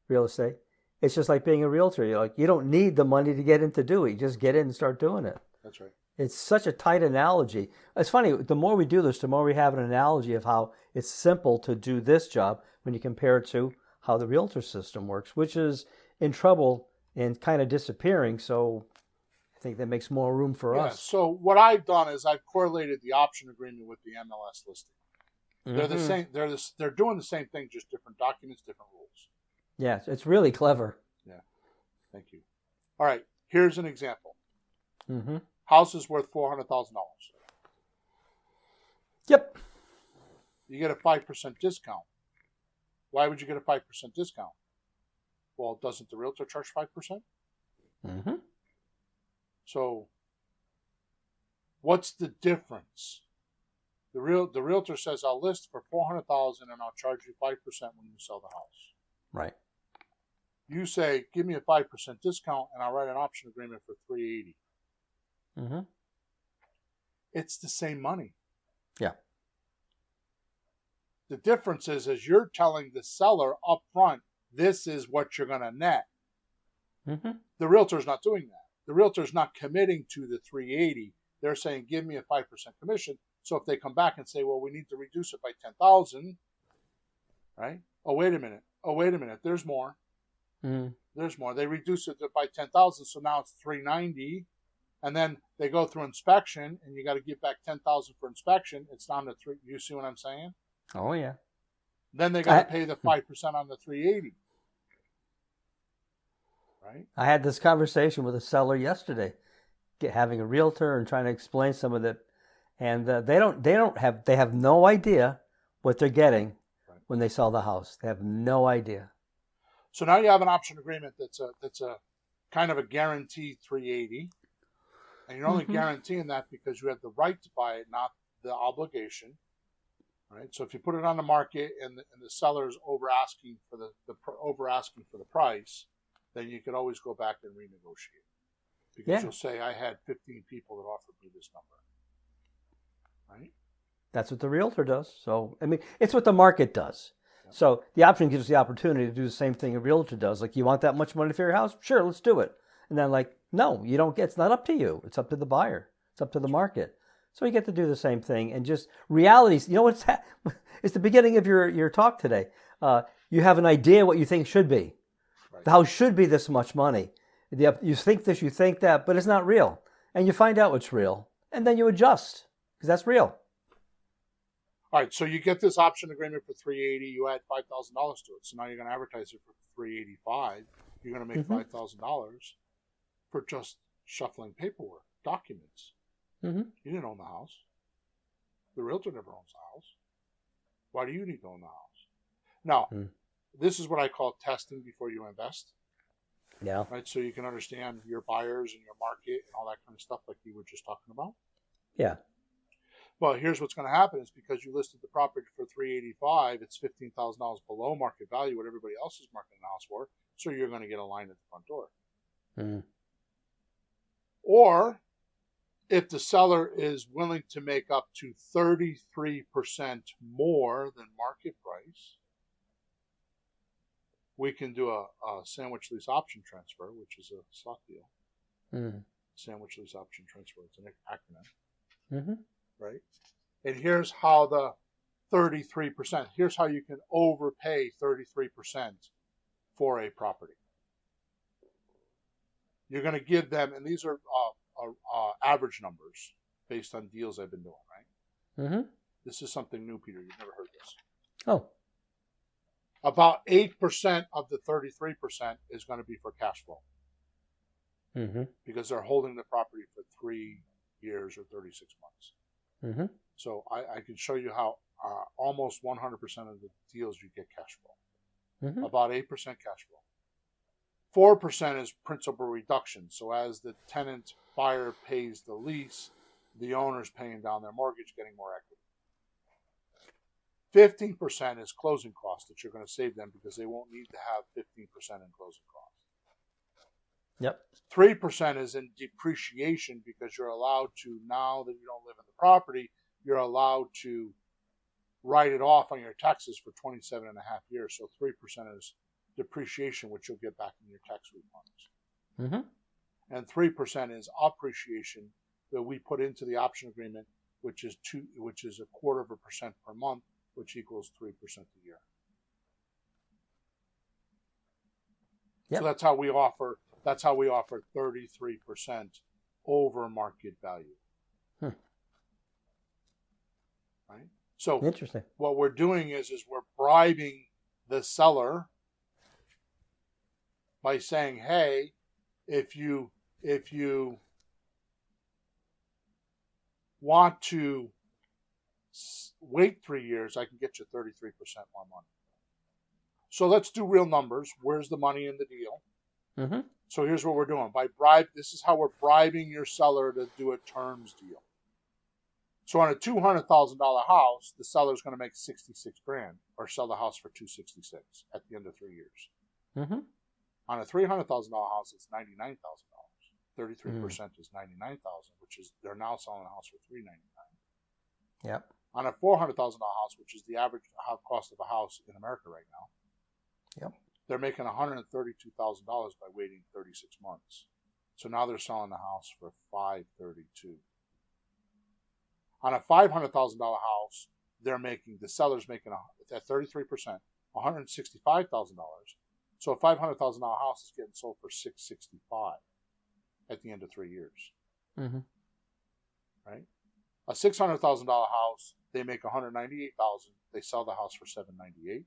real estate, it's just like being a realtor. You don't need the money to get in to do it. You just get in and start doing it. That's right. It's such a tight analogy. It's funny, the more we do this, the more we have an analogy of how it's simple to do this job when you compare it to how the realtor system works, which is in trouble and kind of disappearing. So I think that makes more room for us. So what I've done is I've correlated the option agreement with the MLS listing. They're the same. They're doing the same thing, just different documents, different rules. Yeah, it's really clever. Yeah. Thank you. All right. Here's an example. Mm-hmm. House is worth $400,000. Yep. You get a 5% discount. Why would you get a 5% discount? Well, doesn't the realtor charge 5%? Mm-hmm. So what's the difference? The realtor says, I'll list for $400,000 and I'll charge you 5% when you sell the house. Right. You say, give me a 5% discount and I'll write an option agreement for $380,000. Mm-hmm. It's the same money. Yeah. The difference is you're telling the seller up front, this is what you're going to net. Mm-hmm. The realtor's not doing that. The realtor's not committing to the $380,000. They're saying, give me a 5% commission. So if they come back and say, well, we need to reduce it by $10,000, right? Oh, wait a minute. There's more. Mm-hmm. There's more. They reduce it by $10,000, so now it's $390,000. And then they go through inspection, and you got to give back $10,000 for inspection. It's down to $3. You see what I'm saying? Oh yeah. Then they got to pay the 5% on the $380,000. Right? I had this conversation with a seller yesterday, having a realtor and trying to explain some of it, and they have no idea what they're getting when they sell the house. They have no idea. So now you have an option agreement that's a kind of a guaranteed $380,000, and you're only guaranteeing that because you have the right to buy it, not the obligation. Right. So if you put it on the market and the seller's over asking for the price, then you can always go back and renegotiate, because you'll say, I had 15 people that offered me this number. Right. That's what the realtor does. So I mean, it's what the market does. Yep. So the option gives the opportunity to do the same thing a realtor does. Like, you want that much money for your house? Sure, let's do it. And then no, you don't get. It's not up to you. It's up to the buyer. It's up to the market. So you get to do the same thing, and just realities. You know what's it's the beginning of your talk today. You have an idea what you think should be. Right. The house should be this much money. You think this, you think that, but it's not real. And you find out what's real, and then you adjust, because that's real. All right, so you get this option agreement for $380,000. You add $5,000 to it, so now you're going to advertise it for $385,000. You're going to make $5,000 for just shuffling paperwork, documents. Mm-hmm. You didn't own the house. The realtor never owns the house. Why do you need to own the house? Now, this is what I call testing before you invest. Yeah. Right? So you can understand your buyers and your market and all that kind of stuff like you were just talking about. Yeah. Well, here's what's going to happen is because you listed the property for $385, it's $15,000 below market value, what everybody else is marketing the house for. So you're going to get a line at the front door. Mm. Or if the seller is willing to make up to 33% more than market price, we can do a sandwich lease option transfer, which is a stock deal. Mm. Sandwich lease option transfer. It's an acronym. Mm-hmm. Right? And here's how the 33%, here's how you can overpay 33% for a property. You're going to give them, and these are average numbers based on deals I've been doing, right? Mm-hmm. This is something new, Peter. You've never heard this. Oh. About 8% of the 33% is going to be for cash flow. Mm-hmm. Because they're holding the property for 3 years or 36 months. Mm-hmm. So I can show you how almost 100% of the deals you get cash flow. Mm-hmm. About 8% cash flow. 4% is principal reduction. So as the tenant buyer pays the lease, the owner's paying down their mortgage, getting more equity. 15% is closing costs that you're going to save them because they won't need to have 15% in closing costs. Yep. 3% is in depreciation because you're allowed to, now that you don't live in the property, you're allowed to write it off on your taxes for 27 and a half years. So 3% is depreciation, which you'll get back in your tax refunds. Mm-hmm. And 3% is appreciation that we put into the option agreement, which is a 0.25% per month, which equals 3% a year. Yep. So that's how we offer 33% over market value. Right? So interesting. What we're doing is we're bribing the seller by saying, hey, if you want to wait 3 years, I can get you 33% more money. So let's do real numbers. Where's the money in the deal? Mm-hmm. So here's what we're doing. This is how we're bribing your seller to do a terms deal. So on a $200,000 house, the seller's going to make $66,000 or sell the house for $266,000 at the end of 3 years. Mm-hmm. On a $300,000 house, it's $99,000. 33% is $99,000, which is they're now selling the house for $399,000. Yep. On a $400,000 house, which is the average cost of a house in America right now, yep, they're making $132,000 by waiting 36 months. So now they're selling the house for $532,000. On a $500,000 house, the seller's making at 33% $165,000. So a $500,000 house is getting sold for $665,000 at the end of 3 years. Mm-hmm. Right? A $600,000 house, they make $198,000. They sell the house for $798,000.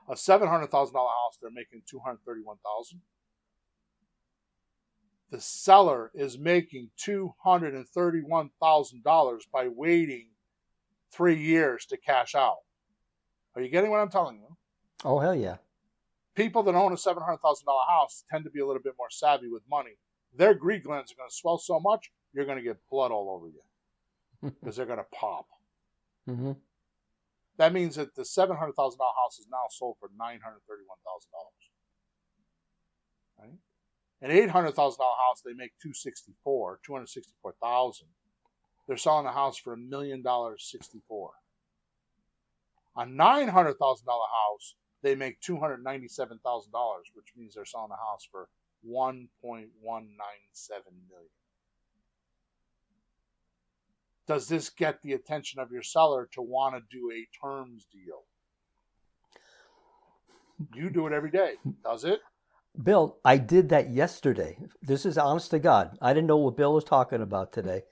A $700,000 house, they're making $231,000. The seller is making $231,000 by waiting 3 years to cash out. Are you getting what I'm telling you? Oh, hell yeah. People that own a $700,000 house tend to be a little bit more savvy with money. Their greed glands are going to swell so much, you're going to get blood all over you because they're going to pop. Mm-hmm. That means that the $700,000 house is now sold for $931,000. Right? An $800,000 house, they make $264,000. They're selling the house for $1,064,000. A $900,000 house, they make $297,000, which means they're selling the house for $1.197 million. Does this get the attention of your seller to want to do a terms deal? You do it every day, does it? Bill, I did that yesterday. This is honest to God. I didn't know what Bill was talking about today.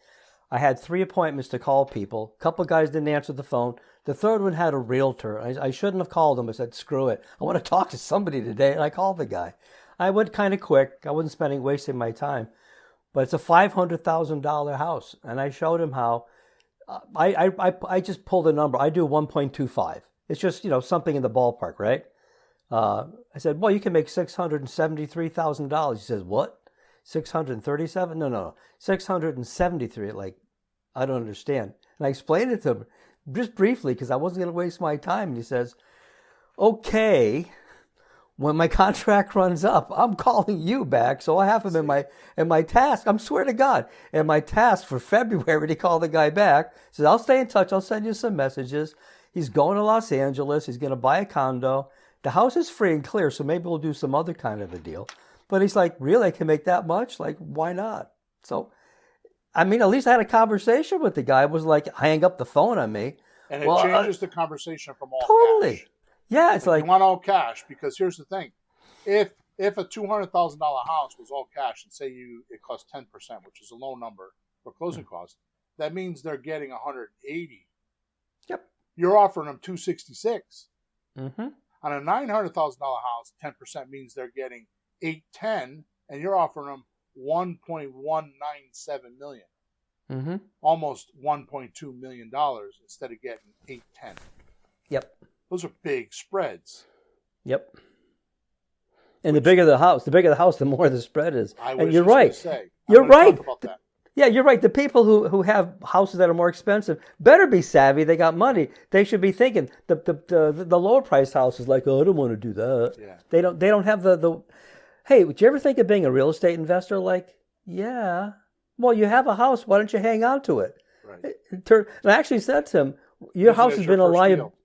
I had 3 appointments to call people. A couple of guys didn't answer the phone. The third one had a realtor. I shouldn't have called him. I said, screw it. I want to talk to somebody today. And I called the guy. I went kind of quick. I wasn't wasting my time. but it's a $500,000 house. And I showed him how I just pulled a number. I do 1.25. It's just, something in the ballpark, right? I said, well, you can make $673,000. He says, what? 637? No. 673. Like, I don't understand. And I explained it to him just briefly because I wasn't going to waste my time. And he says, okay, when my contract runs up, I'm calling you back. So I have him in my task. I swear to God, in my task for February to call the guy back. He says, I'll stay in touch. I'll send you some messages. He's going to Los Angeles. He's going to buy a condo. The house is free and clear, so maybe we'll do some other kind of a deal. But he's like, really? I can make that much? Like, why not? So, I mean, at least I had a conversation with the guy. It was like, hang up the phone on me. And it changes the conversation from all totally. cash. Yeah, it's like you want all cash, because here's the thing. If a $200,000 house was all cash, and say it costs 10%, which is a low number for closing costs, that means they're getting 180. Yep. You're offering them 266. Mm-hmm. On a $900,000 house, 10% means they're getting 810, and you're offering them 1.197 million. Mm-hmm. Almost $1.2 million instead of getting 810. Yep. Those are big spreads. Yep. And the bigger the house, the more the spread is. And you're right. You're right. Talk about that. Yeah, you're right. The people who have houses that are more expensive better be savvy. They got money. They should be thinking the lower priced houses like, oh, I don't want to do that. Yeah. They don't have the. Hey, would you ever think of being a real estate investor? Like, yeah. Well, you have a house. Why don't you hang on to it? Right. And I actually said to him, your house has been a liability.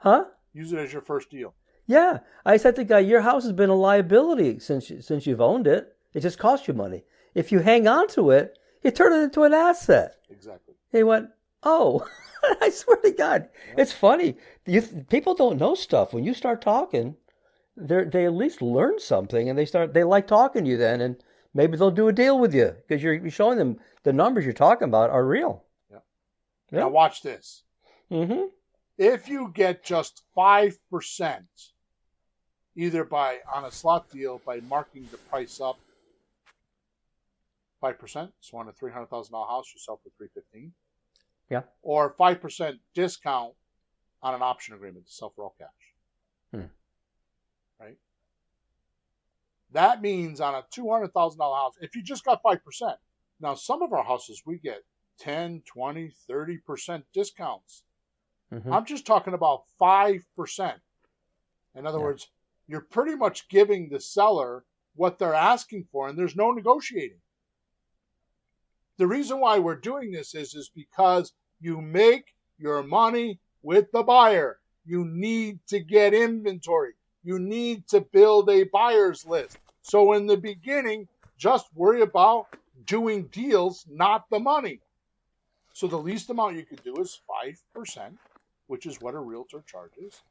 Huh? Use it as your first deal. Yeah, I said to the guy, your house has been a liability since you've owned it. It just cost you money. If you hang on to it, you turn it into an asset. Exactly. He went, oh, I swear to God. Yeah. It's funny. People don't know stuff. When you start talking, they at least learn something, and they like talking to you then, and maybe they'll do a deal with you because you're showing them the numbers you're talking about are real. Yeah. Now watch this. Mm-hmm. If you get just 5%, either on a slot deal by marking the price up 5%, so on a $300,000 house you sell for $315. Yeah. Or 5% discount on an option agreement to sell for all cash. Right? That means on a $200,000 house, if you just got 5%, now some of our houses we get 10, 20, 30% discounts. Mm-hmm. I'm just talking about 5%. In other words, you're pretty much giving the seller what they're asking for, and there's no negotiating. The reason why we're doing this is because you make your money with the buyer. You need to get inventory. You need to build a buyer's list. So in the beginning, just worry about doing deals, not the money. So the least amount you could do is 5%, which is what a realtor charges.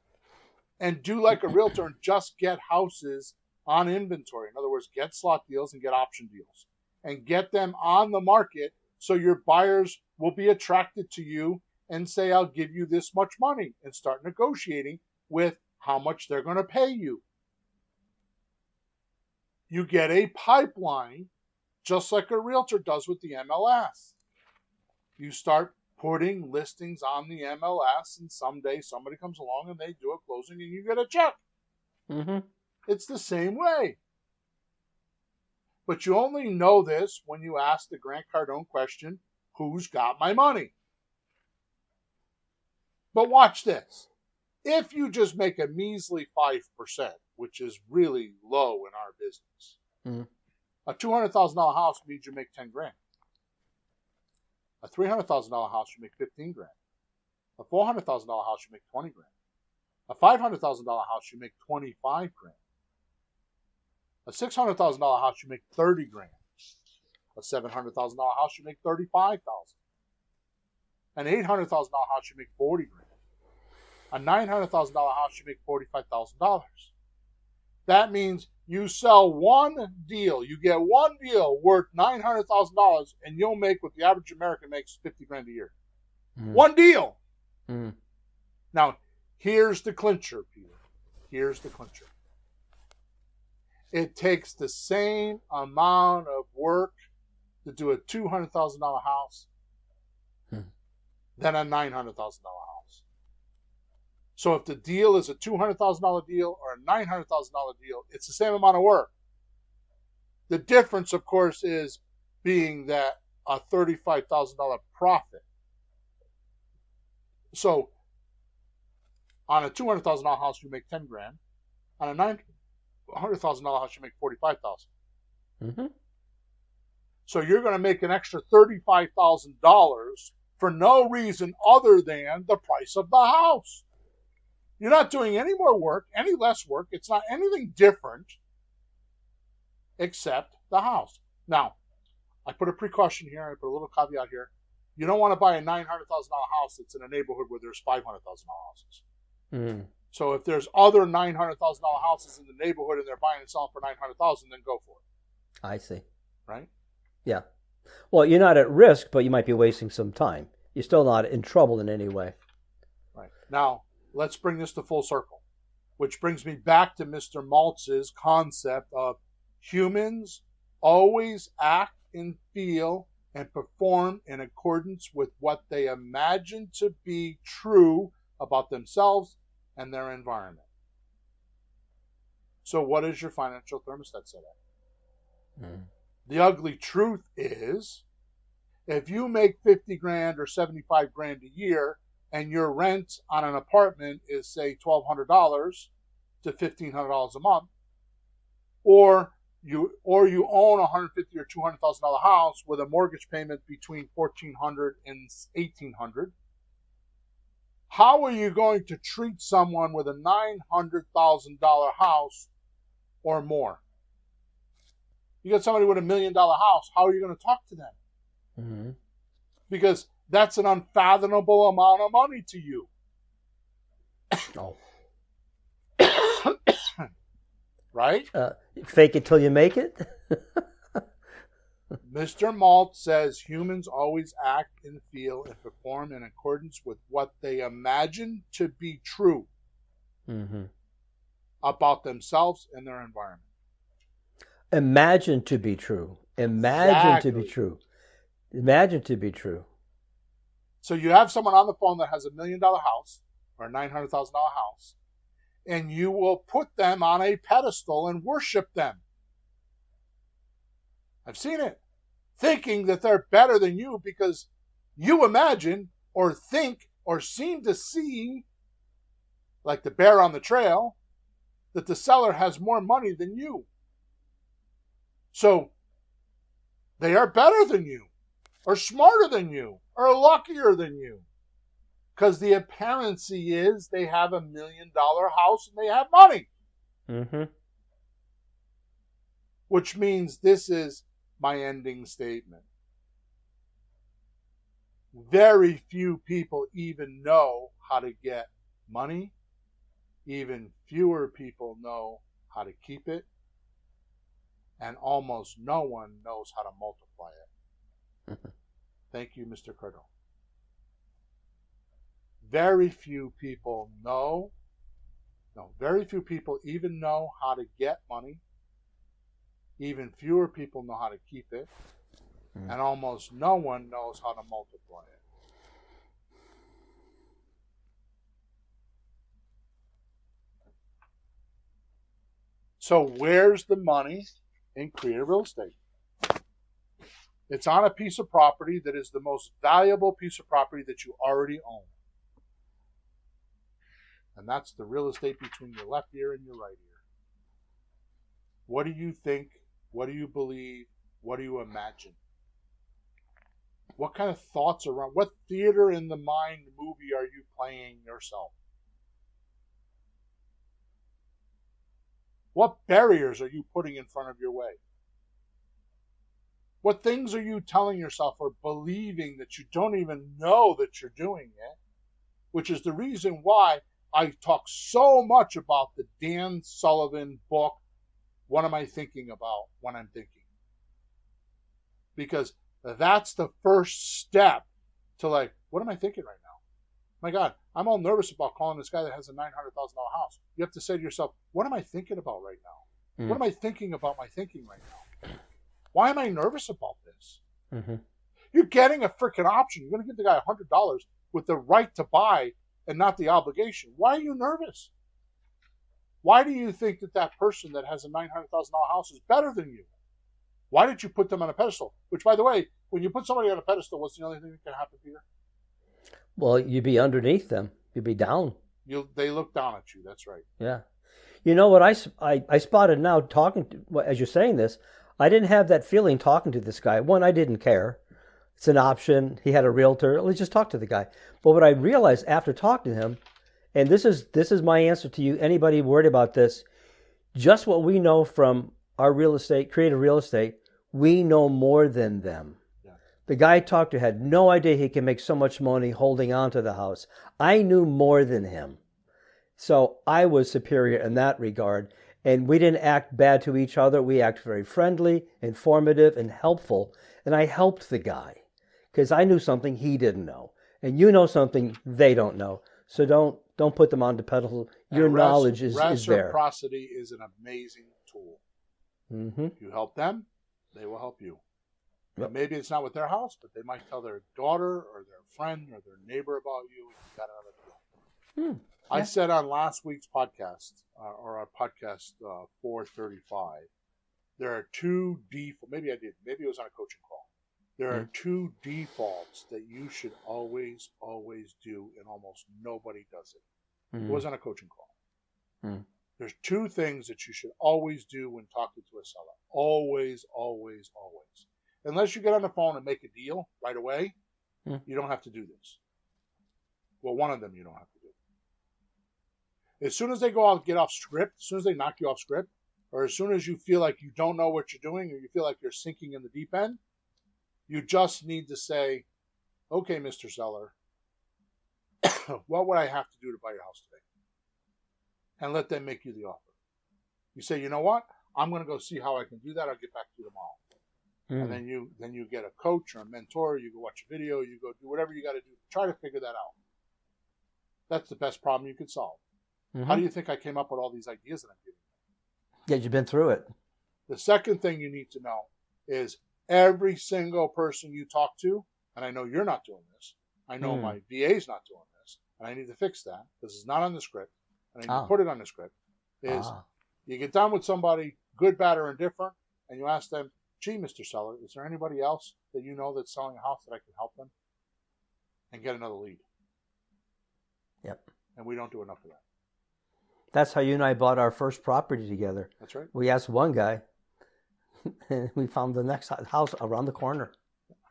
And do like a realtor and just get houses on inventory. In other words, get slot deals and get option deals. And get them on the market so your buyers will be attracted to you and say, I'll give you this much money, and start negotiating with how much they're going to pay you. You get a pipeline just like a realtor does with the MLS. You start putting listings on the MLS, and someday somebody comes along and they do a closing and you get a check. Mm-hmm. It's the same way. But you only know this when you ask the Grant Cardone question, who's got my money? But watch this. If you just make a measly 5%, which is really low in our business, a $200,000 house means you make 10 grand. A $300,000 house, you make 15 grand. A $400,000 house, you make 20 grand. A $500,000 house, you make 25 grand. A $600,000 house, you make 30 grand. A $700,000 house, you make 35,000. An $800,000 house, you make 40 grand. A $900,000 house, you make $45,000. That means you sell one deal, you get one deal worth $900,000, and you'll make what the average American makes 50 grand a year. One deal. Now, here's the clincher, Peter. Here's the clincher. It takes the same amount of work to do a $200,000 house than a $900,000 house. So if the deal is a $200,000 deal or a $900,000 deal, it's the same amount of work. The difference, of course, is being that a $35,000 profit. So on a $200,000 house, you make 10 grand. On a $900,000 house, you make 45,000. Mm-hmm. So you're going to make an extra $35,000 for no reason other than the price of the house. You're not doing any more work, any less work. It's not anything different except the house. Now, I put a precaution here. I put a little caveat here. You don't want to buy a $900,000 house that's in a neighborhood where there's $500,000 houses. Mm. So if there's other $900,000 houses in the neighborhood and they're buying and selling for $900,000, then go for it. I see. Right? Yeah. Well, you're not at risk, but you might be wasting some time. You're still not in trouble in any way. Right. Now, let's bring this to full circle, which brings me back to Mr. Maltz's concept of humans always act and feel and perform in accordance with what they imagine to be true about themselves and their environment. So what is your financial thermostat set at? Mm. The ugly truth is, if you make 50 grand or 75 grand a year and your rent on an apartment is, say, $1,200 to $1,500 a month, or you own a $150,000 or $200,000 house with a mortgage payment between $1,400 and $1,800, how are you going to treat someone with a $900,000 house or more? You got somebody with $1 million house, how are you going to talk to them? Mm-hmm. Because that's an unfathomable amount of money to you. Oh. Right? Fake it till you make it? Mr. Maltz says humans always act and feel and perform in accordance with what they imagine to be true about themselves and their environment. Imagine to be true. Imagine to be true. Imagine to be true. So you have someone on the phone that has $1 million house or a $900,000 house, and you will put them on a pedestal and worship them. I've seen it. Thinking that they're better than you because you imagine or think or seem to see, like the bear on the trail, that the seller has more money than you. So they are better than you, or smarter than you, or luckier than you. Because the apparency is they have $1 million house and they have money. Mm-hmm. Which means this is my ending statement. Very few people even know how to get money. Even fewer people know how to keep it. And almost no one knows how to multiply it. Thank you, Mr. Curto. Very few people even know how to get money. Even fewer people know how to keep it. And almost no one knows how to multiply it. So where's the money in creative real estate? It's on a piece of property that is the most valuable piece of property that you already own. And that's the real estate between your left ear and your right ear. What do you think? What do you believe? What do you imagine? What kind of thoughts around? What theater in the mind movie are you playing yourself? What barriers are you putting in front of your way? What things are you telling yourself or believing that you don't even know that you're doing it? Which is the reason why I talk so much about the Dan Sullivan book, What Am I Thinking About When I'm Thinking? Because that's the first step to like, what am I thinking right now? My God, I'm all nervous about calling this guy that has a $900,000 house. You have to say to yourself, what am I thinking about right now? What am I thinking about my thinking right now? Why am I nervous about this? Mm-hmm. You're getting a freaking option. You're going to give the guy $100 with the right to buy and not the obligation. Why are you nervous? Why do you think that that person that has a $900,000 house is better than you? Why did you put them on a pedestal? Which, by the way, when you put somebody on a pedestal, what's the only thing that can happen, Peter? Well, you'd be underneath them. You'd be down. They look down at you. That's right. Yeah. You know what I spotted now talking to, as you're saying this, I didn't have that feeling talking to this guy. One, I didn't care. It's an option. He had a realtor. Let's just talk to the guy. But what I realized after talking to him, and this is my answer to you, anybody worried about this, just what we know from our real estate, creative real estate, we know more than them. Yeah. The guy I talked to had no idea he could make so much money holding on to the house. I knew more than him. So I was superior in that regard. And we didn't act bad to each other. We acted very friendly, informative, and helpful. And I helped the guy because I knew something he didn't know. And you know something they don't know. So don't put them on the pedestal. Your knowledge is there. Reciprocity is an amazing tool. Mm-hmm. You help them, they will help you. Yep. Maybe it's not with their house, but they might tell their daughter or their friend or their neighbor about you, and you got another deal. I said on last week's podcast, or our podcast 435, there are two defaults. Maybe I did. Maybe it was on a coaching call. There are two defaults that you should always, always do, and almost nobody does it. It was on a coaching call. There's two things that you should always do when talking to a seller. Always, always, always. Unless you get on the phone and make a deal right away, you don't have to do this. Well, one of them you don't have to do. As soon as they go out and get off script, as soon as they knock you off script, or as soon as you feel like you don't know what you're doing, or you feel like you're sinking in the deep end, you just need to say, okay, Mr. Seller, what would I have to do to buy your house today? And let them make you the offer. You say, you know what? I'm going to go see how I can do that. I'll get back to you tomorrow. And then you get a coach or a mentor. You go watch a video. You go do whatever you got to do. Try to figure that out. That's the best problem you could solve. How do you think I came up with all these ideas that I'm giving you? Yeah, you've been through it. The second thing you need to know is every single person you talk to, and I know you're not doing this. I know my VA's not doing this, and I need to fix that because it's not on the script. And I need to put it on the script, is you get done with somebody, good, bad, or indifferent, and you ask them, gee, Mr. Seller, is there anybody else that you know that's selling a house that I can help them? And get another lead. Yep. And we don't do enough of that. That's how you and I bought our first property together. That's right. We asked one guy, and we found the next house around the corner.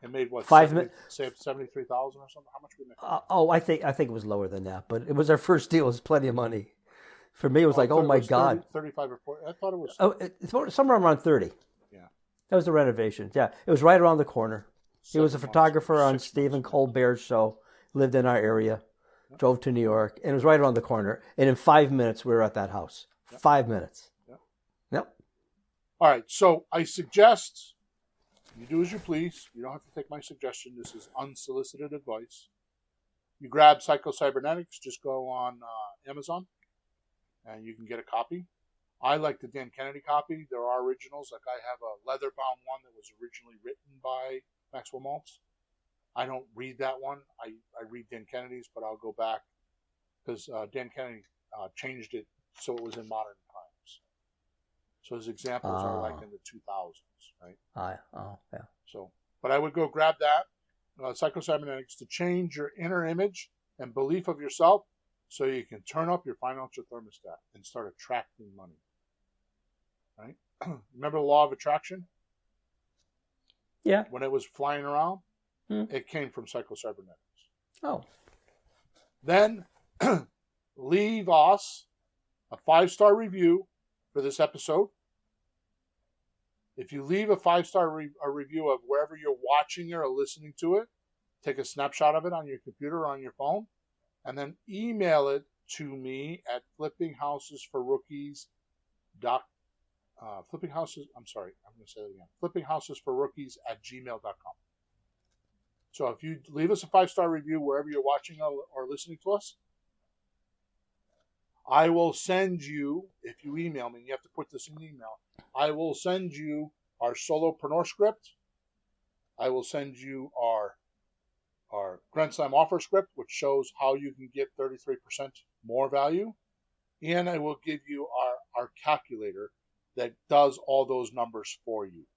And made what? Saved $73,000 or something. How much we made? I think it was lower than that, but it was our first deal. It was plenty of money. For me, it was like, oh my God. 35 or 40. I thought it was. It's somewhere around 30. Yeah. That was the renovation. Yeah, it was right around the corner. He was a photographer on Stephen Colbert's show. Lived in our area. Yep. Drove to New York, and it was right around the corner. And in 5 minutes, we were at that house. Yep. 5 minutes. Yep. All right. So I suggest you do as you please. You don't have to take my suggestion. This is unsolicited advice. You grab Psycho-Cybernetics. Just go on Amazon, and you can get a copy. I like the Dan Kennedy copy. There are originals. Like I have a leather-bound one that was originally written by Maxwell Maltz. I don't read that one. I read Dan Kennedy's, but I'll go back because Dan Kennedy changed it so it was in modern times. So his examples are like in the 2000s, right? Yeah. So, but I would go grab that, Psycho-Cybernetics, to change your inner image and belief of yourself so you can turn up your financial thermostat and start attracting money, right? Remember the law of attraction? Yeah. When it was flying around? It came from Psycho-Cybernetics. Oh. Then leave us a 5-star review for this episode. If you leave a 5-star review of wherever you're watching or listening to it, take a snapshot of it on your computer or on your phone, and then email it to me at flippinghousesforrookies.com. flippinghousesforrookies@gmail.com. So if you leave us a 5-star review wherever you're watching or listening to us, I will send you, if you email me, you have to put this in the email, I will send you our solopreneur script, I will send you our Grand Slam offer script, which shows how you can get 33% more value. And I will give you our calculator that does all those numbers for you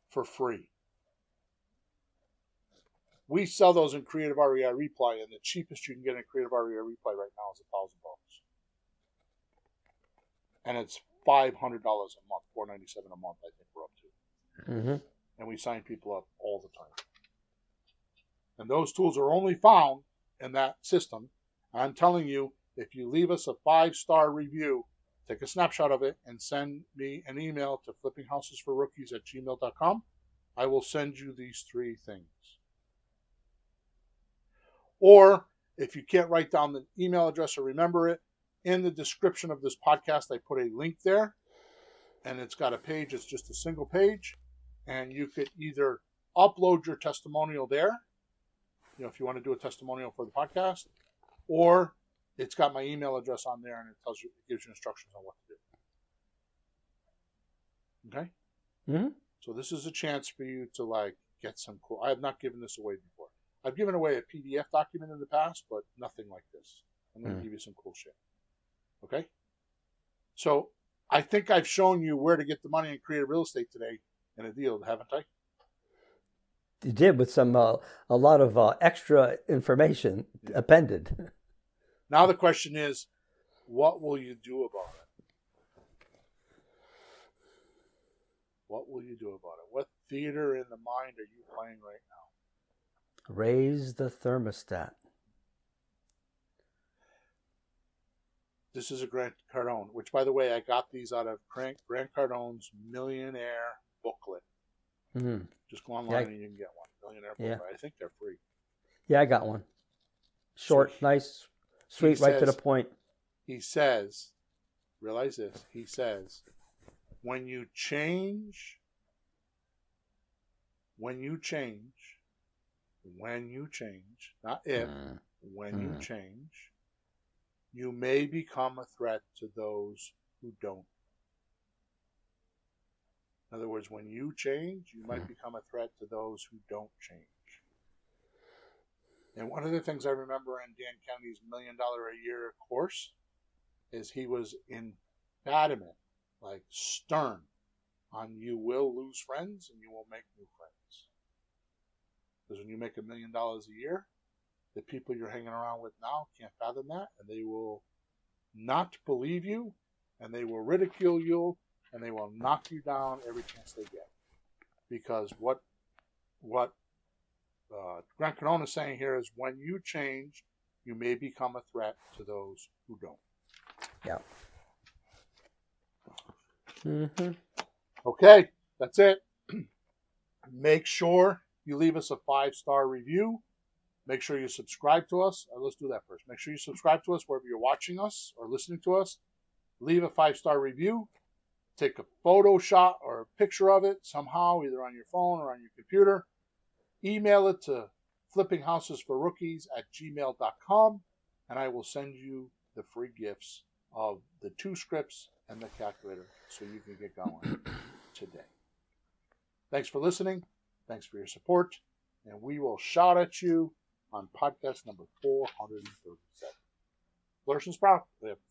for free. We sell those in Creative REI Reply, and the cheapest you can get in Creative REI Reply right now is $1,000. And it's $500 a month, $497 a month, I think we're up to. Mm-hmm. And we sign people up all the time. And those tools are only found in that system. I'm telling you, if you leave us a 5-star review, take a snapshot of it and send me an email to flippinghousesforrookies@gmail.com. I will send you these 3 things. Or if you can't write down the email address or remember it, in the description of this podcast, I put a link there, and it's got a page. It's just a single page, and you could either upload your testimonial there, if you want to do a testimonial for the podcast, or it's got my email address on there, and it gives you instructions on what to do. Okay? Mm-hmm. So this is a chance for you to get some cool. I have not given this away before. I've given away a PDF document in the past, but nothing like this. I'm going to give you some cool shit. Okay? So I think I've shown you where to get the money in creative real estate today in a deal, haven't I? You did, with some a lot of extra information appended. Now the question is, what will you do about it? What will you do about it? What theater in the mind are you playing right now? Raise the thermostat. This is a Grant Cardone, which, by the way, I got these out of Grant Cardone's Millionaire booklet. Mm-hmm. Just go online and you can get one. Millionaire booklet. I think they're free. Yeah, I got one. Short, nice, sweet, right to the point. He says, realize this, he says, when you change, not if, when you change, you may become a threat to those who don't. In other words, when you change, you might become a threat to those who don't change. And one of the things I remember in Dan Kennedy's $1 Million a Year course is he was adamant, stern, on you will lose friends and you will make new friends. Because when you make $1 million a year, the people you're hanging around with now can't fathom that, and they will not believe you, and they will ridicule you, and they will knock you down every chance they get. Because what Grant Cardone is saying here is, when you change, you may become a threat to those who don't. Yeah. Mm-hmm. Okay, that's it. Make sure you leave us a 5-star review. Make sure you subscribe to us. Let's do that first. Make sure you subscribe to us wherever you're watching us or listening to us. Leave a 5-star review. Take a photo shot or a picture of it somehow, either on your phone or on your computer. Email it to flippinghousesforrookies@gmail.com, and I will send you the free gifts of the 2 scripts and the calculator so you can get going today. Thanks for listening. Thanks for your support. And we will shout at you on podcast number 437.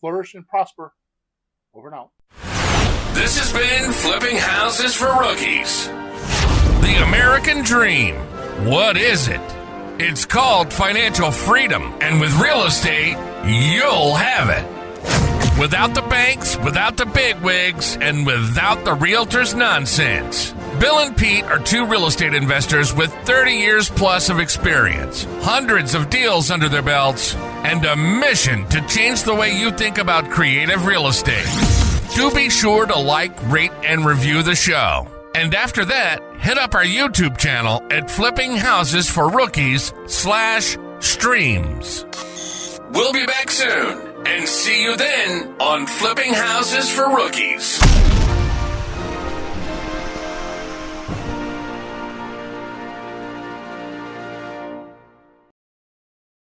Flourish and prosper. Over and out. This has been Flipping Houses for Rookies. The American Dream. What is it? It's called financial freedom. And with real estate, you'll have it. Without the banks, without the bigwigs, and without the realtors' nonsense. Bill and Pete are 2 real estate investors with 30 years plus of experience, hundreds of deals under their belts, and a mission to change the way you think about creative real estate. Do be sure to like, rate, and review the show. And after that, hit up our YouTube channel at Flipping Houses for Rookies /streams. We'll be back soon, and see you then on Flipping Houses for Rookies.